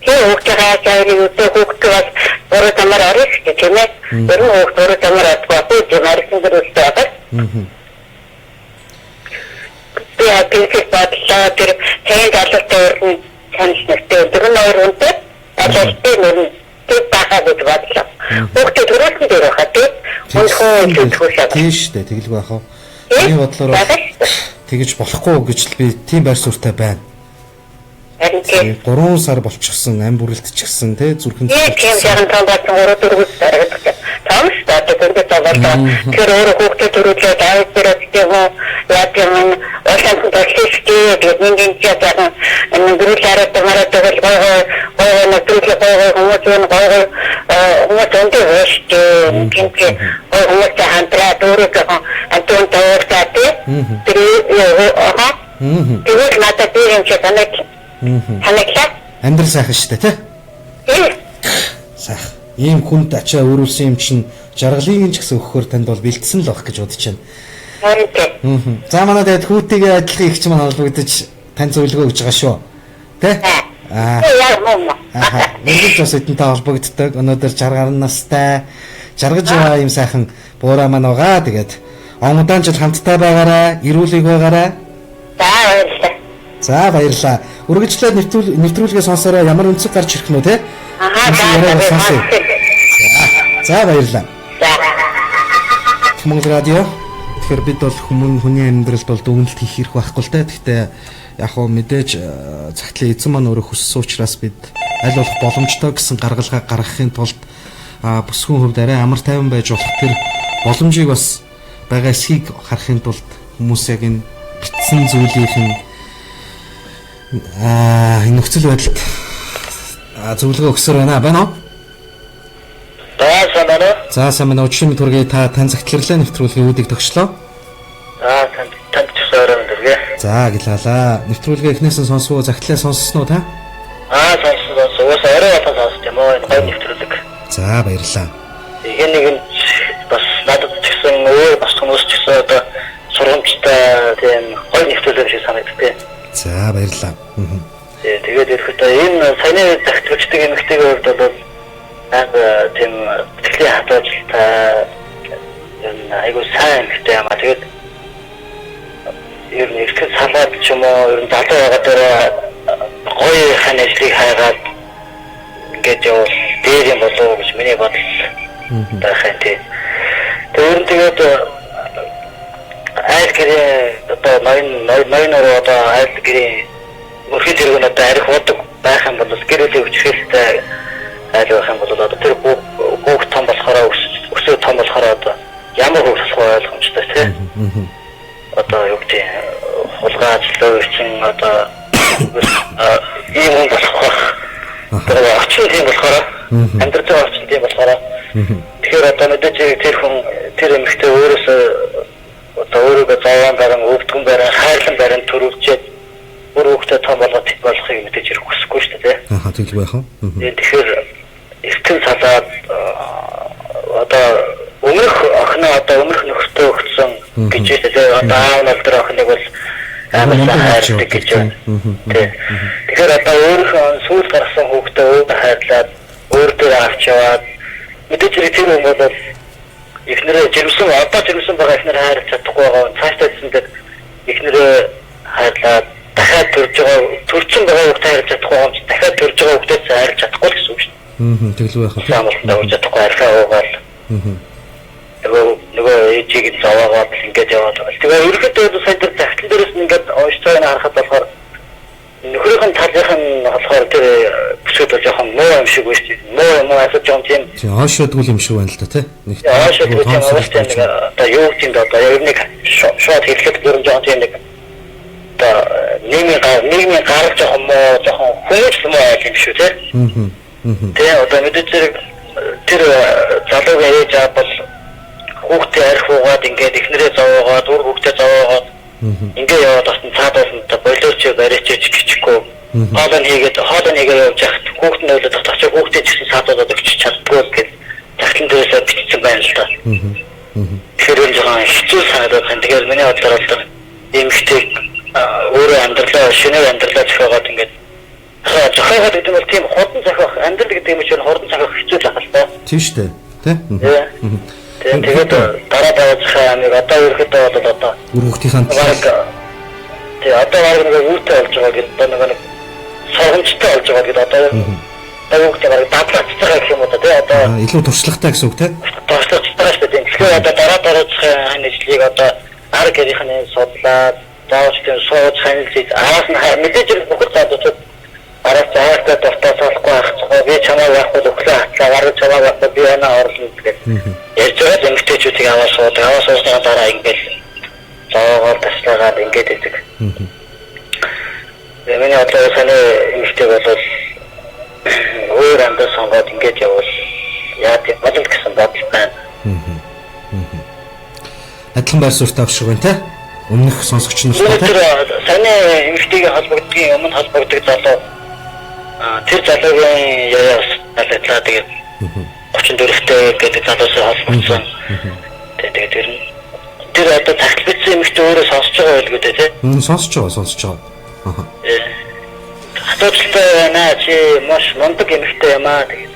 [SPEAKER 6] Тийм хүүхдийн заяа үүтэй хүүхдээ бас өөрөө тамаар орох гэж тийм ээ. Тэр хүүхд өөрөө тамаар орох тийм арьсан дөрөвтэй байгаа. Би аппликейшн бодлоо тэр сайн залуутай өрн санал нэгтэй тэр нөр үнтэй ажилтны нэр тэр бахаа гэж бодлоо. Хүүхдээ төрөлхөн дээр хаа тийм. Үнэхээр төлөвлөсөн.
[SPEAKER 4] Тийм шүү дээ тэгэлгүй яах вэ? Энэ бодлоор тэгэж болохгүй гэж л би тийм байр суурьтай байна. 3 сар болчихсон, ам бүрэлдчихсэн тий зүрхэн.
[SPEAKER 6] Тийм яг том болсон 3-4 сар гэдэг. Томс гэдэг ингээд болоо. Тэр өөрөө хүүхдээ төрүүлээд аваад тийм үү яг юм улаан төсөлтэй гэдэг нэг яг энэ гэрүүлээрээ тамаараа тэгэл гой нэтрүүлээ хүмүүс өндөр өштэй гинти хүмүүстэй хамтраа дөрөв антон тавьдаг тийм. Тэгээд надад тийм ч танай танайла
[SPEAKER 4] амьдрал сайхан шүү дээ тий. Сайхан. Ийм хүнд ачаа өрүүлсэн юм чинь жаргалын ч гэсэн өгөхөөр танд бол бэлдсэн л байх гэж бодож байна.
[SPEAKER 6] харин.
[SPEAKER 4] За манай дээд хүүтийн адилхан их ч маань холбогдож тань зөвлөгөө өгж байгаа шүү. Тэ?
[SPEAKER 6] Яг мөн.
[SPEAKER 4] Нэгж бас эдэнтэй холбогддог. Өнөөдөр жаргар настай жаргаж байгаа юм сайхан буураа маань байгаа. Тэгээд он удаан жил хамтдаа байгаарай, ирүүлэг байгаарай. За баярлалаа. Үргэлжлээд нэвтрүүлгээ сонсороо ямар өнцөг гарч ирэх нь үү те? За баярлалаа. Монгол радио. Тэгэхээр бид бол хүний амьдралд бол дүгнэлт хийх хэрэг байхгүй л те. Гэхдээ яг хөө мэдээж цагтлын эзэн маань өөрөө хүссэн учраас бид аль болох боломжтой гэсэн гаргалгаа гаргахын тулд бүсгүйн хувьд арай амар тайван байж болох тэр боломжийг бас байгаа эсхийг харахын тулд хүмүүс яг энэ битсэн зүйлийнхэн энэ нөхцөл байдалд зөвлөгөө өгсөр байна уу? За сайн байна уу? Өчигдөр төргий та тань цагтларлаа нэвтрүүлгийн үүдийг төгслөө.
[SPEAKER 6] танд ч өрөө өндөргээ.
[SPEAKER 4] За гэлаалаа. Нэвтрүүлгээ эхнээсээ сонсвоо, загтлаа сонссноо та?
[SPEAKER 6] Сонссон. Уус орой болоо сонсч юм уу? Энэ гоё нэвтрүүлэг.
[SPEAKER 4] За баярлалаа.
[SPEAKER 6] Igen нэг нь бас надад ч гэсэн өөр бас хүмүүс ч гэсэн одоо сургамжтай тийм гоё нэвтрүүлэг шиг санагддаг.
[SPEAKER 4] За баярлалаа.
[SPEAKER 6] Тэгээд ирэхдээ энэ саяны захилагчдын эмэгтэйгийн хувьд бол тийм сэтгэлийн хатуужилтай энэ айгуу сайн эмэгтэй юм аа. Тэгээд ер нь ихтгэл салаад ч юм уу ер нь залуу байгаа дээр гоё хан ажлыг хайгаад ингээд явал дээр юм болов уу гэж миний бодол байна тийм. Тэгээд айл гэрээ одоо ноёноор одоо айл гэрээ мөрхөд иргэн одоо арих удаг байх юм бол гэрээлийн хүчрэлтэй айл байх юм бол одоо тэр бүх том болохоор өсөө том болохоор одоо ямар хөвсөх ойлгомжтой тийм. Одоо юу гэдэг хулгайчлал чинь одоо ийм юм болох. Тэр орчин тийм болохоор амьдрал зүйн орчин тийм болохоор тэгэхээр одоо мэдээж тэр эмэгтэй өөрөөсөө одоо өөрийгөө зовоон баран өвдгөн баран хайрлан баран төрүүлчихэд өөр хүүхдээ том болгох болохыг мэдээж хэрэг хүсэхгүй шүү дээ.
[SPEAKER 4] Тэгэл байх уу?
[SPEAKER 6] Тэгэхээр эртэн салаад одоо өмнөх охиноо одоо өмнөх нөхөртөө өгсөн гэж хэлээ. Одоо аав нь тэр охиныг бол амар хайрладаг гэж байна. Тэгэхээр одоо өөрийнхөө сүүл гарсан хүүхдээ өөр хайрлаад өөр дээр авч яваад мэдээж хэрэг тэр юм бол ихнэрээ жирэмсэн одоо жирэмсэн байгаа ихнэр хайрлах чадахгүй байгаа. Цаашдаа гэсэндээ ихнэрээ хайрлаад дахиад төрчин байгаа хүүхдээ хайрлах чадахгүй юм чи дахиад төрж байгаа хүүхдээ хайрлах чадахгүй гэсэн үг шүү дээ.
[SPEAKER 4] Тэгэл байх уу?
[SPEAKER 6] Самлтаа үрж чадахгүй архаа уугаал. Нөгөө ээжийг нь зовоогоод ингэж яваад байгаа. Тэгээ ерөнхийдөө сайн тэр захидлын дээрээс нь ингэж ооштой харахад болохоор нөхрийн талынх нь болохоор тэр бүсэд бол жоохон муу юм шиг байна шүү дээ. Муу асууж юм тийм.
[SPEAKER 4] Оошодгүй юм шиг байна л да тий.
[SPEAKER 6] Нэг оошодгүй юм аваад нэг одоо юу гэдэг нь одоо яг нэг шууд хэлэхэд гөрөн жоохон тийм нэг одоо нийгмийн гарал жоохон муу жоохон хүмүүс муу юм шүү тий. Тэгээ одоо мэдээж тэр залуугийн ээж аав бол хүүхдээ арх уугаад ингээд ихнэрээ зовоогоод үр хүүхдээ зовоогоод ингээд яваад бас цаадуулсан болооч барьж чичгүй хоолоо нэгээ явж яхад хүүхд нь ойлоод очиж хүүхдээ ч гэсэн цаадуулаад өгч чаддгүй гэж захидлын дээрээс бичсэн байна л та. Тэгэхээр энэ жоохон хэцүү санагдаад байна. Тэгэхээр миний бодлоор бол эмэгтэй өөрөө амьдралаа шинээр амьдралаа зохиогоод ингээд зохиогоод гэдэг нь бол тийм хурдан зохиох амьдрал гэдэг юм чинь хурдан зохиох хэцүү л ахал та.
[SPEAKER 4] Тийм шүү дээ. Тий?
[SPEAKER 6] Тэгээд дараа амиг одоо ерөөхдөө бол одоо
[SPEAKER 4] үр хүүхдийн
[SPEAKER 6] тий одоо нэг үүтэй болж байгаа гэдэг нэг сургамжтай болж байгаа гэдэг одоо хүүхдээ бараг дадлаач байгаа гэх юм уу тий одоо
[SPEAKER 4] илүү туршлагатай гэсэн үг тий?
[SPEAKER 6] Туршлагатай шүү дээ. Тэгэхээр одоо дараагийн ажлыг одоо ар гэрийнхний судлаад заавч тийм сууж ханилж араас нь мэдээж бүх заадууд араас цаашдаа дуртай болохгүй ахчихгүй би чамаа яахгүй өглөө хатлаа гараа чамаа яахгүй би оноо орлоо гэдэг. Ярьж байгаа эмэгтэйчүүдийг аваад суусны дараа ингээд зоогоор таслаагаад ингээд идэг. Миний бодлоор санаа эмэгтэй бол өөр амдаа сонгоод ингээд явбал яа тийм бодол гэсэн бодол байна.
[SPEAKER 4] Адилхан байр суурьтай авшиг байна те? Өмнөх сонсогч нартай
[SPEAKER 6] тэр санаа эмэгтэйгээ холбогдгийн өмнө холбогддог залуу тэр залуугийн яяас алдлаа тэгээд 34-тэй гэдэг залуусаа холбогдсон. Тэгээд тэр одоо захил бичсэн эмэгтэй өөрөө сонсож байгаа байл гэдэг тийм.
[SPEAKER 4] Сонсож байгаа.
[SPEAKER 6] Хатуучлаа байна чи маш мундаг эмэгтэй юм аа тэгээд.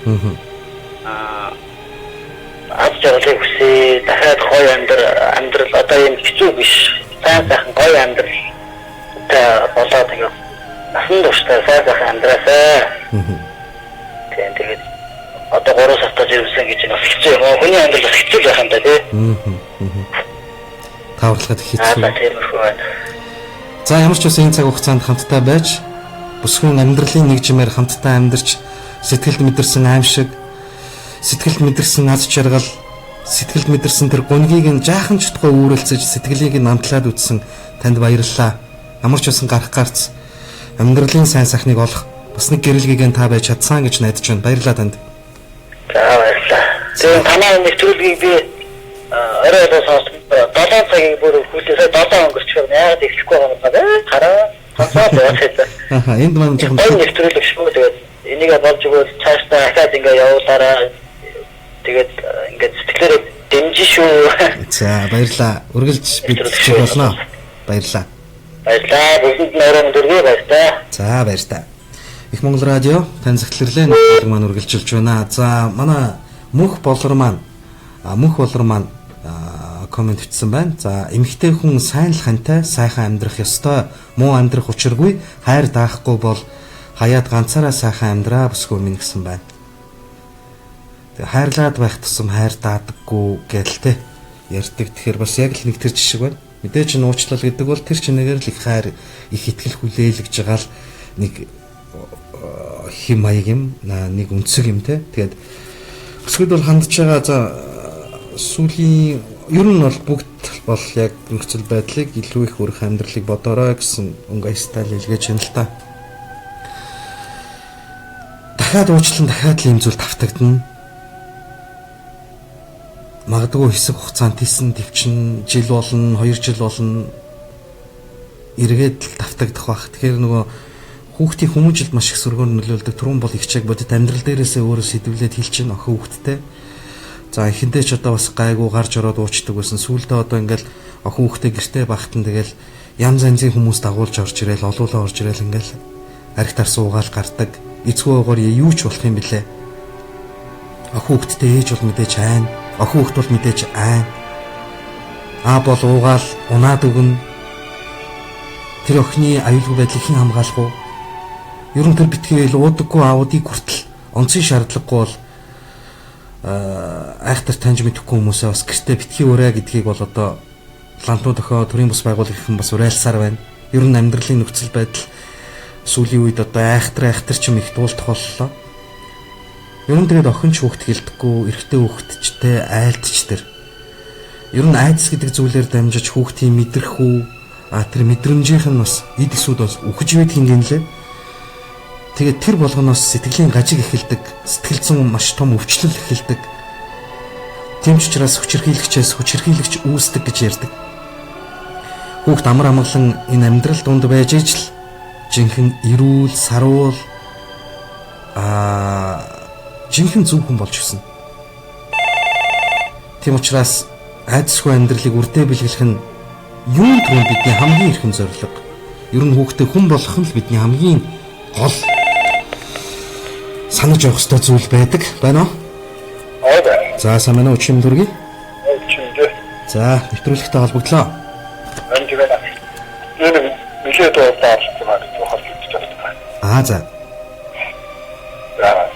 [SPEAKER 6] Аз жаргалыг хүсээ дахиад гоё амьдрал одоо юм хэцүү биш. Сайн гоё амьдрал та болоо тэгээд насан туршдаа сайхан амьдраасаа. Тэгээд одоо 3 сартаа жирэмсэн гэж бас хэцүү юм. Хүний амьдрал бас хэцүү байх юм да тий.
[SPEAKER 4] Таварлахад хэцүү. За ямар ч үсэн энэ цаг хугацаанд хамтдаа байж бүсгүн амьдралын нэг жимээр хамтдаа амьдарч сэтгэлд мэдэрсэн аимшиг, сэтгэлд мэдэрсэн аз жаргал, сэтгэлд мэдэрсэн тэр гунгийг нь жаахан ч утгагүй үүрэлцэж сэтгэлийг нь амтлаад үтсэн танд баярлалаа. Ямар ч үсэн гарах гарц амьдралын сайн сайхныг олох бас нэг гэрэлгийг та байж чадсан гэж найдаж байна. Баярлалаа танд.
[SPEAKER 6] За баярлалаа. Тэгээд танай нэвтрүүлгийг би орой сонсож 7 цагийн бүр хүлээсээ 7 өнгөрчихөр яагаад ихлэхгүй байгаа юм бэ? Хараа. Тасаад яваад.
[SPEAKER 4] Аха энд маань жоохон
[SPEAKER 6] Гол нэвтрүүлэг шүү. Тэгээд энийг болж өгвөл цаашдаа ахаад ингээ явуулаараа тэгээд ингээ сэтгэлээрээ дэмжин шүү.
[SPEAKER 4] За баярлаа. Үргэлж бидчих болно. Баярлаа.
[SPEAKER 6] Баярлаа. Бүгд нөрөн дөрвөө баярлаа.
[SPEAKER 4] За баярлаа. Их Монгол радио тань захирлээ нэвтрүүлэг маань үргэлжилж байна. За манай мөнх болор маань комент бичсэн байна. За эмэгтэй хүн сайн л хантай, сайхан амьдрах ёстой. Муу амьдрах учиргүй, хайр даахгүй бол хаяад ганцаараа сайхан амьдраа бүсгүй минь гэсэн байна. Тэгээ хайрлаад байх тусам хайр даадаггүй гэдэлтэй ярьдаг. Тэгэхээр бас яг л нэг тэр жишг байна. Мэдээж нууцлал гэдэг бол тэр чинээгээр л их хайр, их итгэл хүлээлгэж байгаа л нэг хим маяг юм, нэг үнцэг юм те. Тэгээд өсгөл бол хандж байгаа. За сүүлийн ер нь бол бүгд бол яг нөхцөл байдлыг илүү их өрх амьдралыг бодорой гэсэн өнгө стайл илгээж байна л та. Дахиад уучлан дахиад л ийм зүйл тавтагдана. Магадгүй хэсэг хугацаанд тийсэн төвчин жил болно, 2 жил болно. Эргээд л тавтагдах бах. Тэгэхээр нөгөө хүүхдийн хүмүүжилд маш их сөргөөр нөлөөлдөг. Түрүүн бол их чиг бодит амьдрал дээрээсээ өөрөө сэдвлээд хэлчихнэ охин хүүхдтэй. За эхэндээ ч одоо бас гайгүй гарч ороод уучдаг байсан. Сүүлдээ одоо ингээл охин хүүхдээ гэртээ багтан тэгэл янз янзын хүмүүс дагуулж орж ирээл, олуулаа орж ирээл ингээл архитар суугаал гардаг. Эцгүүгээр юу ч болох юм бэлээ. Охин хүүхдтэй ээж бол мэдээж айн, охин хүүхд бол мэдээж айн. Бол уугаал унаад өгнө. Тэр охины аюулгүй байдлыг хэн хамгаалах вэ? Ер нь тэр битгий уудаггүй аудыг хүртэл онцгийн шаардлагагүй бол айхтар таньж мэдэхгүй хүмүүсээ бас гэртээ битгий ураа гэдгийг бол одоо лантуу дохио төрийн бус байгууллагын бас уриалсаар байна. Ер нь амьдралын нөхцөл байдал сүүлийн үед одоо айхтар ч юм их дуулдах боллоо. Ер нь тэгээд охинч хүүхд гэлдэггүй, эрэгтэй хүүхдчтэй айлтч тэр. Ер нь айдас гэдэг зүйлээр дамжиж хүүхдийн мэдрэх үү, тэр мэдрэмжийнх нь бас эд эсүүд бас үхэж байд хингэнлээ. Тэгээд тэр болгоноос сэтгэлийн гажиг эхэлдэг, сэтгэл зүйн маш том өвчлөл эхэлдэг. Тийм ч учраас хүчирхийлэгч үүсдэг гэж ярьдаг. Хүүхд амар амгалан энэ амьдрал донд байж иж л жинхэнэ эрүүл, саруул жинхэнэ зөв хүн болж өснө. Тийм учраас айдасгүй амьдралыг үрдээ бэлгэлэх нь юун түрүү бидний хамгийн эрхэм зорилго. Ер нь хүүхдээ хүн болгох нь л бидний хамгийн гол санаж явах ёстой зүйл байдаг байна уу? За сайн байна уу чим дүргий?
[SPEAKER 7] Чимдээ.
[SPEAKER 4] За нэвтрүүлэгтэй холбогдлоо.
[SPEAKER 7] Амжилт. Энэ билет оолтаар зохиол хийж байна.
[SPEAKER 4] За.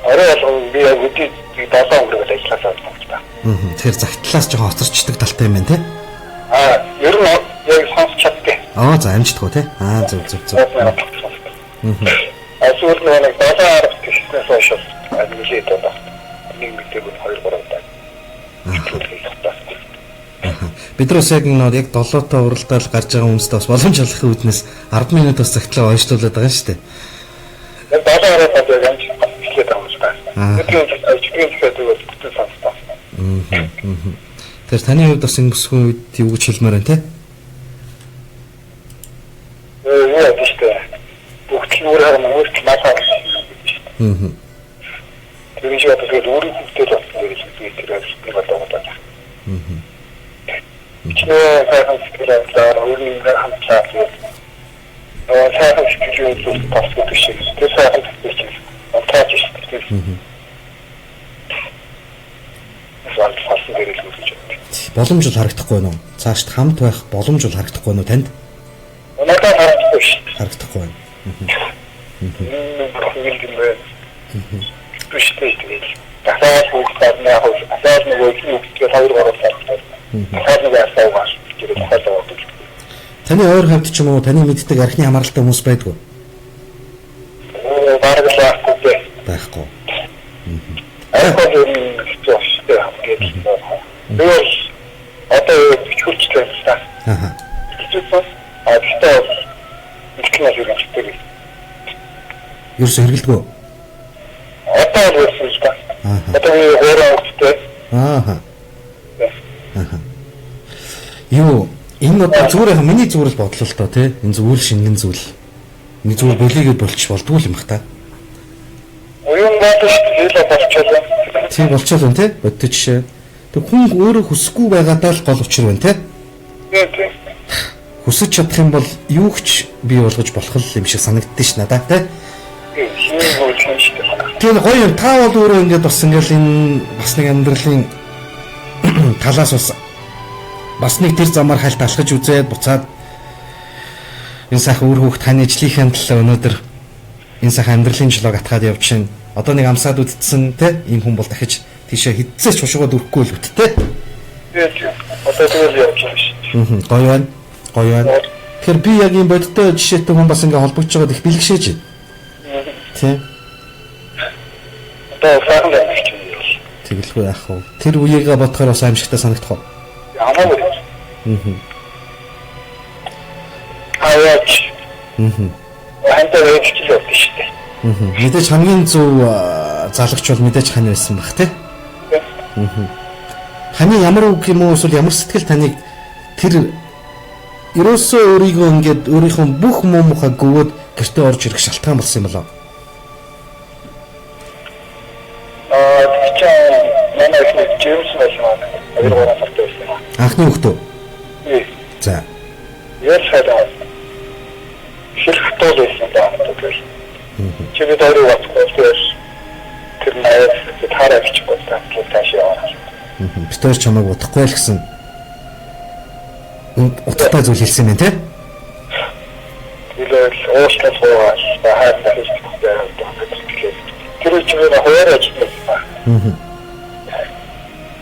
[SPEAKER 7] Орой болгон би яг үгүй 7 өнгөрөөр ажилласаа байна.
[SPEAKER 4] Тэгэхээр загтлаас жоохон хоцорчдаг талтай юм байна те?
[SPEAKER 7] Ер нь яг сонсч чаддаг.
[SPEAKER 4] За амжилтгүй те. Зөв.
[SPEAKER 7] Асуулт нэг 7 гэснээс хойш билет оолтаа. Нэг мэдээгүй 2-3 удаа.
[SPEAKER 4] Бид нар яг нэг 7-той уралдаал гарч байгаа хүмүүстээ бас боломж олгохын үүднээс 10 минут бас загтлаа ойшлуулад байгаа шүү дээ.
[SPEAKER 7] Яг 7-аас одоо ямч хэлээд байгаа юм шиг байна. Тэгэхээр ажиглын хэлээд өгсөн сонсдог.
[SPEAKER 4] Тэгэхээр таны хувьд бас энэ бүсгүй үед юу гэж хэлмээр байна те?
[SPEAKER 7] Яа гэхдээ бүгд л өөрөө мөрөд масаа. Тэр шиг одоо өөрөө бүгдээ л тэр бодоод. Чиний сайхан сэтгэлээр өөрийн хамтлаа сайхан сэтгэлээр тасдаг шиг тэр сайхан сэтгэл онтаач шиг
[SPEAKER 4] боломж л харагдахгүй байна уу? Цаашд хамт байх боломж л харагдахгүй байна уу танд?
[SPEAKER 7] Надад харагдахгүй шүү.
[SPEAKER 4] Харагдахгүй байна.
[SPEAKER 7] Дахиад хүүхдүүд яг асаал нэг үеийн хоёр гараад
[SPEAKER 4] таны ойр хавьд ч юм уу таны мэддэг архины хамааралтай хүмүүс байдгүй? Байхгүй.
[SPEAKER 7] Одоо хүчтэй байна.
[SPEAKER 4] Ерөөс хэргэлдэггүй.
[SPEAKER 7] Одоо л байсан л та. Одоо өөрөө хүчтэй.
[SPEAKER 4] Юу энэ одоо зүгээр миний зүгээр л бодлоо л доо тий. Энэ зүгээр шингэн зүйл. Нэг зүгээр болигээд болчих болдгүй юм бах та.
[SPEAKER 7] Уян бодож хэлээ болчихлоо.
[SPEAKER 4] Тийм болчихлоо тий. Бодтой жишээ. Тэг хүн өөрөө хүсэхгүй байгаадаа л гол учир байна тий.
[SPEAKER 7] Тийм.
[SPEAKER 4] Хүсэж чадах юм бол юу ч бий болгож болох юм шиг санагддээ ш надад тий. Тийм гоё юм. Та бол өөрөө ингээд бас ингээл энэ бас нэг амьдралын талаас бас нэг тэр замаар хальт алхаж үзээд буцаад энэ сайхан үр хүүхд таны ижлийнхээ төлөө өнөөдөр энэ сайхан амьдралын жолоог атгаад явж чинь одоо нэг амсаад үдцсэн те ийм хүн бол дахиж тийшээ хидцээч хушуугаад өрөхгүй л үт те.
[SPEAKER 7] Тийм. Одоо тэгэл явж байгаа шүү.
[SPEAKER 4] Гоё байна. Гоё байна. Тэгэхээр би яг юм бодтой жишээтэй хүн бас ингээ холбогдож байгаад их бэлгшээж байна. Тийм.
[SPEAKER 7] Одоо фарм гэж юм.
[SPEAKER 4] Тэгэлгүй яах вэ? Тэр үеигээ бодохоор бас аимшигтай санагдах уу?
[SPEAKER 7] Амаагүй. Аяач. Хантаа гэж хэлээд шүү дээ.
[SPEAKER 4] Мэдээж хамгийн зөв залгч бол мэдээж хань байсан бах тий. Ханы ямар үг юм уу эсвэл ямар сэтгэл таныг тэр ерөөсөө өөрийгөө ингээд өөрийнхөө бүх муу мухаа гөвөөд гэртээ орж ирэх шалтгаан болсон юм болоо. Анхны хүүхдөө. За.
[SPEAKER 7] Яар шалаа. Шилхтол байсан даа тэгэл. Чигээ дөрөв батгуулсан. Тэр наяас таарч болсон тааш яваа.
[SPEAKER 4] Битээр чамайг удахгүй л гэсэн. Утгатай зүйл хэлсэн юм тий?
[SPEAKER 7] Тэгэл уушлах уу хайртай хэлсэн. Тэр үчигээр хойроо ажилласан.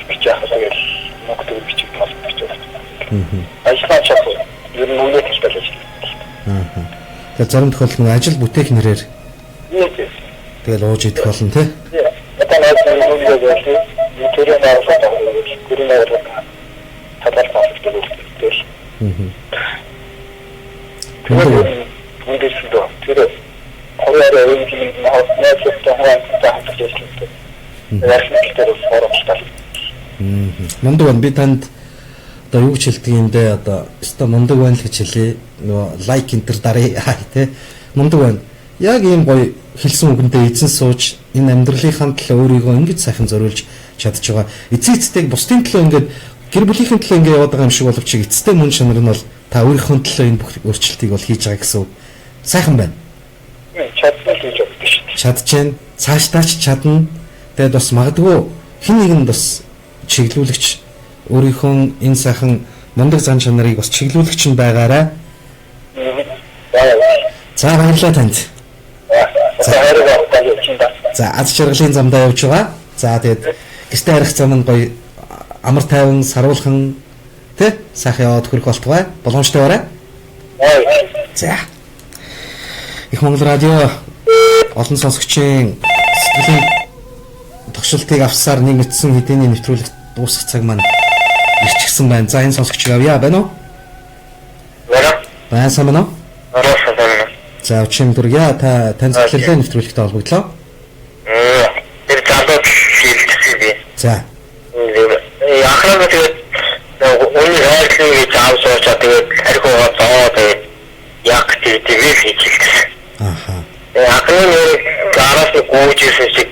[SPEAKER 7] Бичээхээс мөнгө бичиж байна. Ажлаа чад. Ер нь үнэ гэж байлаа.
[SPEAKER 4] Тэгэхээр зарим тохиолдолд ажил бүтээх нэрээр тэгэл ууж идэх болно тий?
[SPEAKER 7] Одоо нэг юм яг ялээ. Тэр нь аваад тэр нь аваад хадгалж байгаа. Үндсэндөө тэр хойроо үеийн хавцтай хавцтай. Яшигтэй форумтай.
[SPEAKER 4] Мундаг байна. Би танд одоо юу гэж хэлдэг юм бэ? Одоо өстой мундаг байна л гэж хэлээ. Нөгөө лайк энтер дараа тий. Мундаг байна. Яг ийм гоё хэлсэн үгэндээ эзэн сууж энэ амьдралынхаа төлөө өөрийгөө ингэж сайхан зориулж чадж байгаа. Эцээцтэйг бусдын төлөө ингэж гэр бүлийнхээ төлөө ингэ яваад байгаа юм шиг боловч эцэстэй мөн чанар нь бол та өөрийнхөө төлөө энэ бүх өөрчлөлтийг бол хийж байгаа гэсэн үг. Сайхан байна.
[SPEAKER 7] Чадсан гэж боддог шүү дээ.
[SPEAKER 4] Чадчихээн. Цаашдаа ч чадна. Тэгээд бас магадгүй хэн нэгэнд бас чиглүүлэгч өөрийнхөө энэ сайхан мундаг зан чанарыг бас чиглүүлэгч нь байгаарай. За баярлалаа танд. За аз жаргалын замдаа явж байгаа. За тэгээд гэртээ харих зам нь гоё амар тайван саруулхан тий сайхан яваад хөрөх болтугай. Боломжтой барай. За. Их Монгол радио олон сонсогчийн сэтгэлийн тогшилтыг авсаар нэг мэдсэн хэдийний нэвтрүүлэгт дуусах цаг маань ирчихсэн байна. За энэ сонсогч авъя байна уу? Байна самна. За өчигдөр дурья та тань зөвлөлөө нэвтрүүлэгтэй холбогдлоо.
[SPEAKER 7] Тэр залуу хэлсэн би.
[SPEAKER 4] За.
[SPEAKER 7] Яхаа тэгээд өнөө хайрлын гэж авсууч тэгээд харихугаа зоо тэгээд яг тэгээд хийчихсэн.
[SPEAKER 4] Аха.
[SPEAKER 7] Яхаа нэг гараас гүйжсэн шиг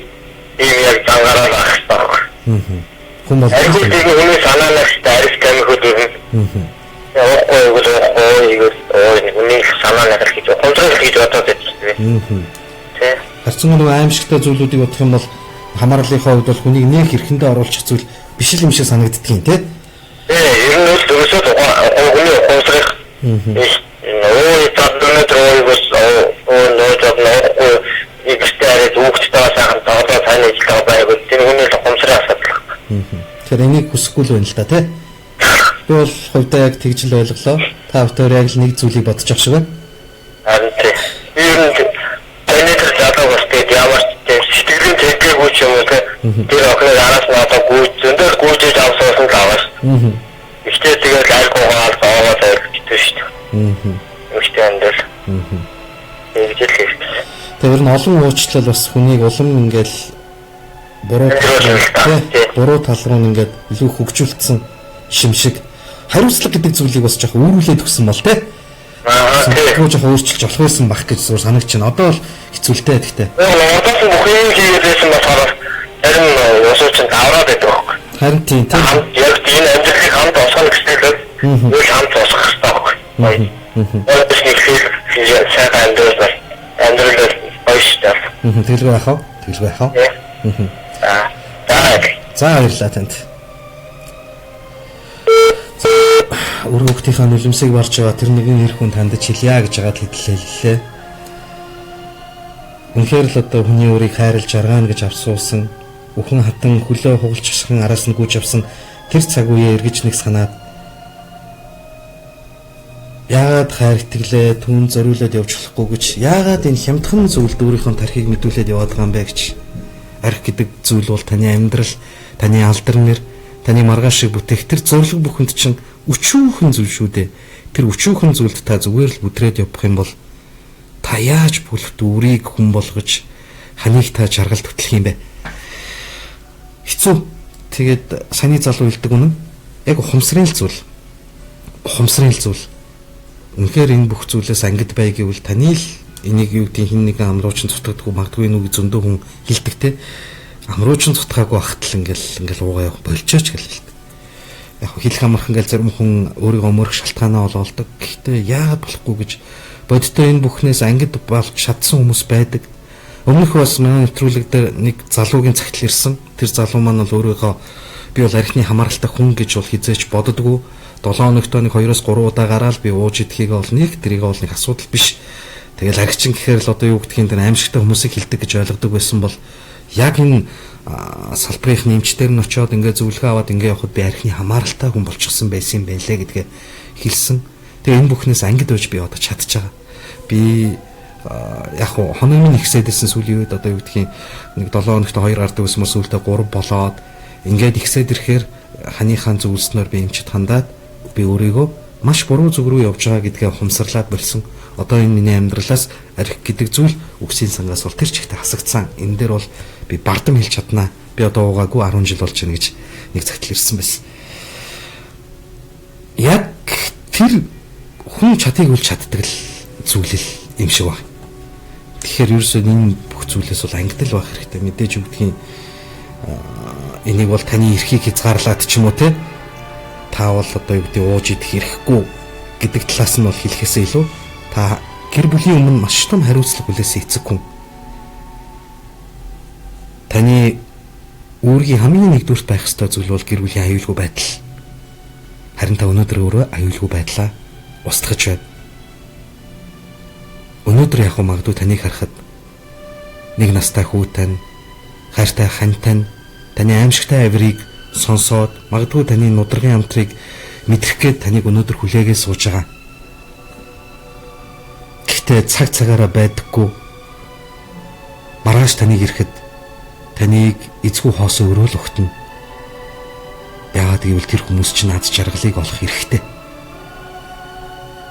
[SPEAKER 7] ийм яг зангараад ахсан.
[SPEAKER 4] Хүн бол
[SPEAKER 7] өнөө санаанаас тарих гэмхүүд юм. Үнийг санаанаас хийж контрол хийж бодоод байсан. Тэ.
[SPEAKER 4] Харцсан нөгөө аимшигтай зүйлүүдийг бодох юм бол хамаарлынхаа хувьд бол хүнийг нэг хэрхэндээ оруулах зүйл биш л юм шиг санагддгийн тий.
[SPEAKER 7] Ер нь л ерөөсөө хүний контрол ой татнаа бас нөөж экстерэд үгтээ сайхан таалаа сайн ажиллагаа байгуул тэр хүний л контрол асуудал.
[SPEAKER 4] Тэгэхээр энийг хүсэхгүй л байна л да тий. Би бол хувьдаа яг тэгж л ойлголоо. Та бүхэн яг л нэг зүйлийг бодож авах шиг байна.
[SPEAKER 7] Харин тий. Ер нь тэнийхээ залуу бас тэгээд ямар ч сэтгэлийн зэвгүйч юм уу тэр охин араас нь одоо гүйж зөндөл гүйжиж авсуусан л аваш. Ихтэй тэгээд алкоголь зоогоод ажиллаж шүү дээ. Ихтэй андал. Тэгж л хэлсэн.
[SPEAKER 4] Тэр нь олон уучлал бас хүнийг улам ингээл буруу тал руу ингээд илүү хөгжүүлсэн шимшиг хариуцлага гэдэг зүйлийг бас жоох өөрүүлээд өгсөн бол те. Тэгвэл жоох өөрчилж болох байсан бах гэж зур санагч байна. Одоо бол хэцүүлтэй гэхдээ.
[SPEAKER 7] Одоос бүхэн хийгээсэн болохоор харин усууч авраад байдаг байхгүй.
[SPEAKER 4] Харин тийм.
[SPEAKER 7] Яг тийм амьдралыг хамт осгоно гэхлээр үл хамт осгох хэрэгтэй байхгүй. Өөрөөр хэлбэл сайхан амьдрал баяртай.
[SPEAKER 4] Тэгэлгүй яах вэ? Тэгэлгүй яах вэ? За баярлалаа танд. Өөр хүүхдийнхээ нулимсыг барж байгаа тэр нэгэн эр хүн танд хэлье гэж яагаад хэллээ. Үнэхээр л одоо хүний өөрийг хайрлж аргаана гэж авсуусан, бүхэн хатан хөлөө хугалчихсан араас нь гүйж авсан тэр цаг үеэ эргэж нэг санаад яагаад хайр итгэлээ түн зориулаад явж болохгүй гэж яагаад энэ хямдхан зүйлд өөрийнхөө тархийг мэдүүлээд яваад байгаа юм бэ гэж. Арх гэдэг зүйл бол таны амьдрал, таны алдар нэр, таны маргааш шиг бүтээх тэр зориг бүхэнд чинь өчүүхэн зүйл шүү дээ. Тэр өчүүхэн зүйлд та зүгээр л бүдрээд явах юм бол та яаж бүлэгт үрийг хүн болгож ханийг та жаргалд хөтлөх юм бэ? Хэцүү. Тэгээд саний залуу хэлдэг үнэн. Яг ухамсарын зүйл. Ухамсарын зүйл. Үнэхээр энэ бүх зүйлээс ангид бай гэвэл таны л энийг юу гэдэг хин нэгэн амруучин цутгадаггүй магадгүй нүг зөндөө хүн хэлдэг те. Амруучин цутгаагүй ахтал ингээл уугаа явах болчооч гэлээ. Яг хэлэх амархан ингээл зарим хүн өөрийгөө мөрөх шалтгаанаа олоолдог. Гэхдээ яагаад болохгүй гэж бодтой энэ бүхнээс ангид болж чадсан хүмүүс байдаг. Өмнөх бас манай нэвтрүүлэг дээр нэг залуугийн цагтл ирсэн. Тэр залуу маань бол өөрийгөө би бол архины хамааралтай хүн гэж бол хизээч боддоггүй. 7 хоногт нэг 2-3 удаа гараад би ууж идэхийг бол нэг тэрийг бол нэг асуудал биш. Тэгэл архичин гэхээр л одоо юу гэдгийг тэр аимшигтай хүмүүсийг хилдэг гэж ойлгодог байсан бол яг энэ салбарын нэмчдэр нь очиод ингээ зөвлөгөө аваад ингээ явахад би архины хамааралтай хүн болчихсон байсан юм байна лээ гэдгээ хэлсэн. Тэгээ энэ бүхнээс ангид байж би одоо чадчихагаа. Би яг хоногны ихсэдсэн сүүлийн үед одоо юу гэдгийг нэг 7 хоногт 2 гардаг байсан мөр сүүлдээ 3 болоод ингээд ихсэд ирэхээр ханийхаа зөвлснөөр би эмчит хандаад би өөрийгөө маш буруу зүг рүү явж байгаа гэдгээ ухамсарлаад болсон. Одоо энэ миний амьдралаас арх гэдэг зүйл үгсийн сангаас бол тэр чигтээ хасагдсан. Энэ дээр бол би бардам хэлж чаднаа. Би одоо уугаагүй 10 жил болж байна гэж нэг цагтл ирсэн байсан. Яг тэр хүн чадыг үл чаддаг л зүйл л юм шиг байна. Тэгэхээр ерөөсөө энэ бүх зүйлээс бол ангидал байх хэрэгтэй. Мэдээж үгдгийн энийг бол таны эрхийг хязгаарлаад ч юм уу те. Та бол одоо юу гэдэг ууж идэх эрхгүй гэдэг талаас нь бол хэлэхээсээ илүү та гэр бүлийн өмнө маш том хариуцлага хүлээсэн эцэг хүн. Таны үүргийн хамгийн нэгдүгürt байх ёстой зүйл бол гэр бүлийн аюулгүй байдал. Харин та өнөөдөр өөрөө аюулгүй байдлаа устгаж байна. Өнөөдөр яг магадгүй таныг харахад нэг настай хүү тань, хайртай хань тань, таны аимшигтай авирыг сонсоод магадгүй таны нудрагын амтрыг мэдрэх гээд таныг өнөөдөр хүлээгээ сууж байгаа. Гэхдээ цаг цагаараа байдаггүй. Маргааш таныг ирэхэд таныг эзгүй хоосоо өрөөл өгтөн. Яагаад гэвэл тэр хүмүүс чинь над жаргалыг олох хэрэгтэй.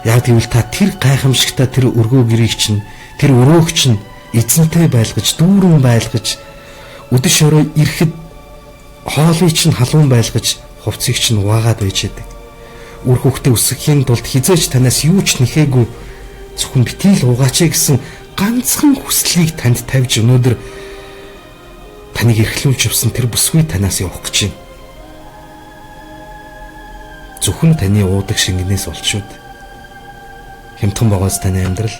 [SPEAKER 4] Яагаад гэвэл та тэр гайхамшигтай тэр өргөө гэрийг чинь тэр өрөөг чинь эзэнтэй байлгаж, дүүрэн байлгаж, өдөш орой ирэхэд хоолыг чинь халуун байлгаж, хувцсыг чинь угаагаад байж байдаг. Үр хөвгтө өсөхийн тулд хизээч танаас юу ч нэхээгүй зөвхөн битгий л угаач гэсэн ганцхан хүслийг танд тавьж өнөөдөр таныг эрхлүүлж явсан тэр бүсгүй танаас явах гэж байна. Зөвхөн таны уудаг шингэнээс олж шүүд. Хямдхан байгаас таны амьдрал.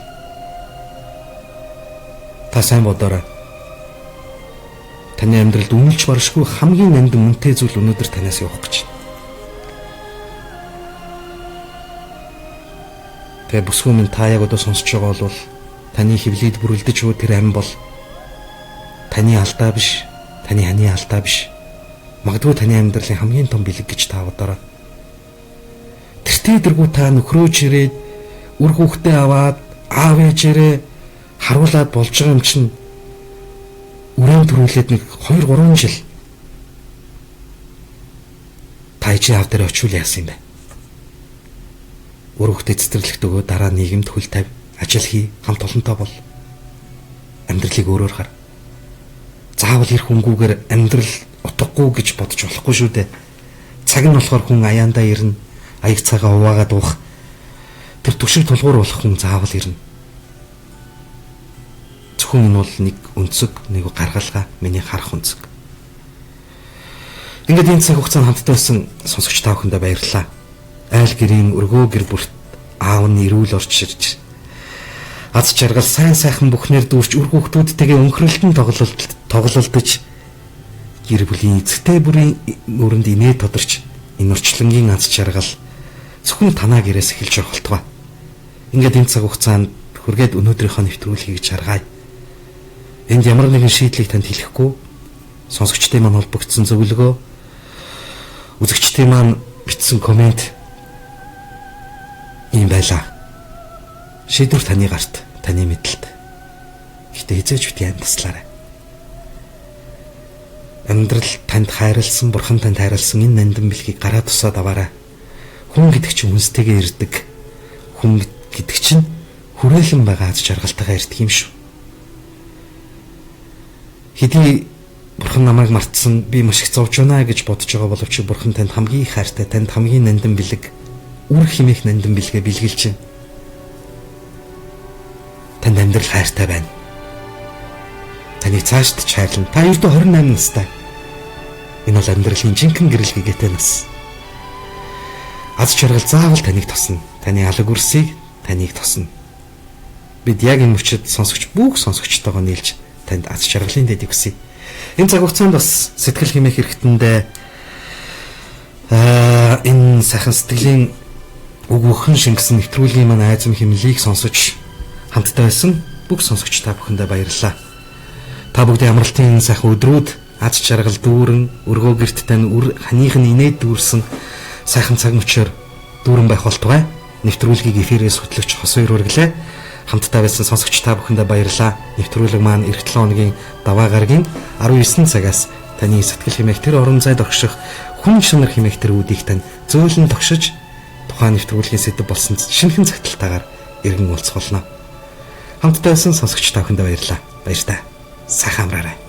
[SPEAKER 4] Та сайн бодоорой. Таны амьдралд үнэлж баршгүй хамгийн нандин үнэтэй зүйл өнөөдөр танаас явах гэж байна. Тэгээ бүсгүй минь та яг одоо сонсож байгаа бол таны хөвлөд бүрэлдэж буй тэр амь бол таны алдаа биш, таны ханы алдаа биш. Магадгүй таны амьдралын хамгийн том бэлэг гэж та бодоорой. Тэртээ дэргүү та нөхрөөж ирээд үр хүүхдээ аваад аав ээжээрээ харуулад болж байгаа юм чинь үрэн төрүүлээд нэг 2-3 жил та ээжийн аав дээр очивол яасан юм бэ? Үр хүүхдээ цэцэрлэгт өгөө дараа нийгэмд хөл тавь, ажил хий, хамт олонтой бол. Амьдралыг өөрөөр хар. Заавал их хөнгүүгээр амьдрал утгагүй гэж бодож болохгүй шүү дээ. Цаг нь болохоор хүн аяандаа ирнэ. аяг цагаа хуваагаад уух тэр түшиг тулгуур болох хүн заавал ирнэ. Зөвхөн энэ бол нэг өнцөг, нэг гаргалгаа, миний харах өнцөг. Ингээд энэ цаг хугацаанд хамтдаа байсан сонсогч та бүхэндээ баярлалаа. Айл гэрийн өргөө гэр бүлт аав нь эрүүл орчирч аз жаргал сайн сайхан бүхнээр дүүрч үр хүүхдүүдтэйгээ өнхрөлтөн тоглолдож гэр бүлийн эцэгтэй бүрийн өрөнд инээ тодорч энэ орчлонгийн аз жаргал зөвхөн танаа гэрээс эхэлж явах болтугай. Ингээд энэ цаг хугацаанд хүргээд өнөөдрийнхөө нэвтрүүлгийг харгая. Энд ямар нэгэн шийдлийг танд хэлэхгүй сонсогчтой маань холбогдсон зөвлөгөө, үзэгчтэй маань бичсэн комент ийм байлаа. Шийдвэр таны гарт, таны мэдлэлд. Гэхдээ хизээж бити амтслаарай. Амьдрал танд хайрлсан, бурхан танд хайрлсан энэ нандин бэлгийг гараа тусаад аваарай. Хүн гэдэг чинь үнстэйгээ ирдэг. Хүн гэдэг чинь хүрээлэн байгаа аз жаргалтайгаа ирдэг юм шүү. Хэдий бурхан намайг мартсан, би маш их зовж байна гэж бодож байгаа боловч бурхан танд хамгийн их хайртай, танд хамгийн нандин бэлэг, үр хэмээх нандин бэлгээ бэлгэлж байна. Танд амьдрал хайртай байна. Таны цаашд чайлна. Та ердөө 28 настай. Энэ бол амьдралын жинхэнэ гэрэл гэгээтэй нас. Аз жаргал заавал таныг тосно. Таны алаг үрсийг таныг тосно. Бид яг энэ мөчөд сонсогч бүх сонсогчтойгоо нийлж танд аз жаргалын дэдийг хүсье. Энэ цаг хугацаанд бас сэтгэл хэмээх хэрэгтэндээ энэ сайхан сэтгэлийн үг өхөн шингэсэн нэвтрүүлгийн маань айзам хэмлэлийг сонсож хамтдаа байсан бүх сонсогч та бүхэндээ баярлалаа. Та бүгдийн амралтын сайхан өдрүүд аз жаргал дүүрэн өргөө гэрт тань үр ханых нь инээд дүүрсэн сайхан цаг мөчөөр дүүрэн байх болтугай. Нэвтрүүлгийг эфирээс хөтлөгч Хос хоёр үргэлээ. Хамтдаа байсан сонсогч та бүхэндээ баярлалаа. Нэвтрүүлэг маань эх 7 хоногийн даваа гарагийн 19 цагаас таны сэтгэл хэмээх тэр орон зайд огших хүн чанар хэмээх тэр үүдийг тань зөөлөн тогшиж тухайн нэвтрүүлгийн сэдэв болсон шинэхэн цагталтаагаар иргэн уулзах болно. Хамтдаа байсан сонсогч та бүхэндээ баярлалаа. Баяр та. Сайхан амраарай.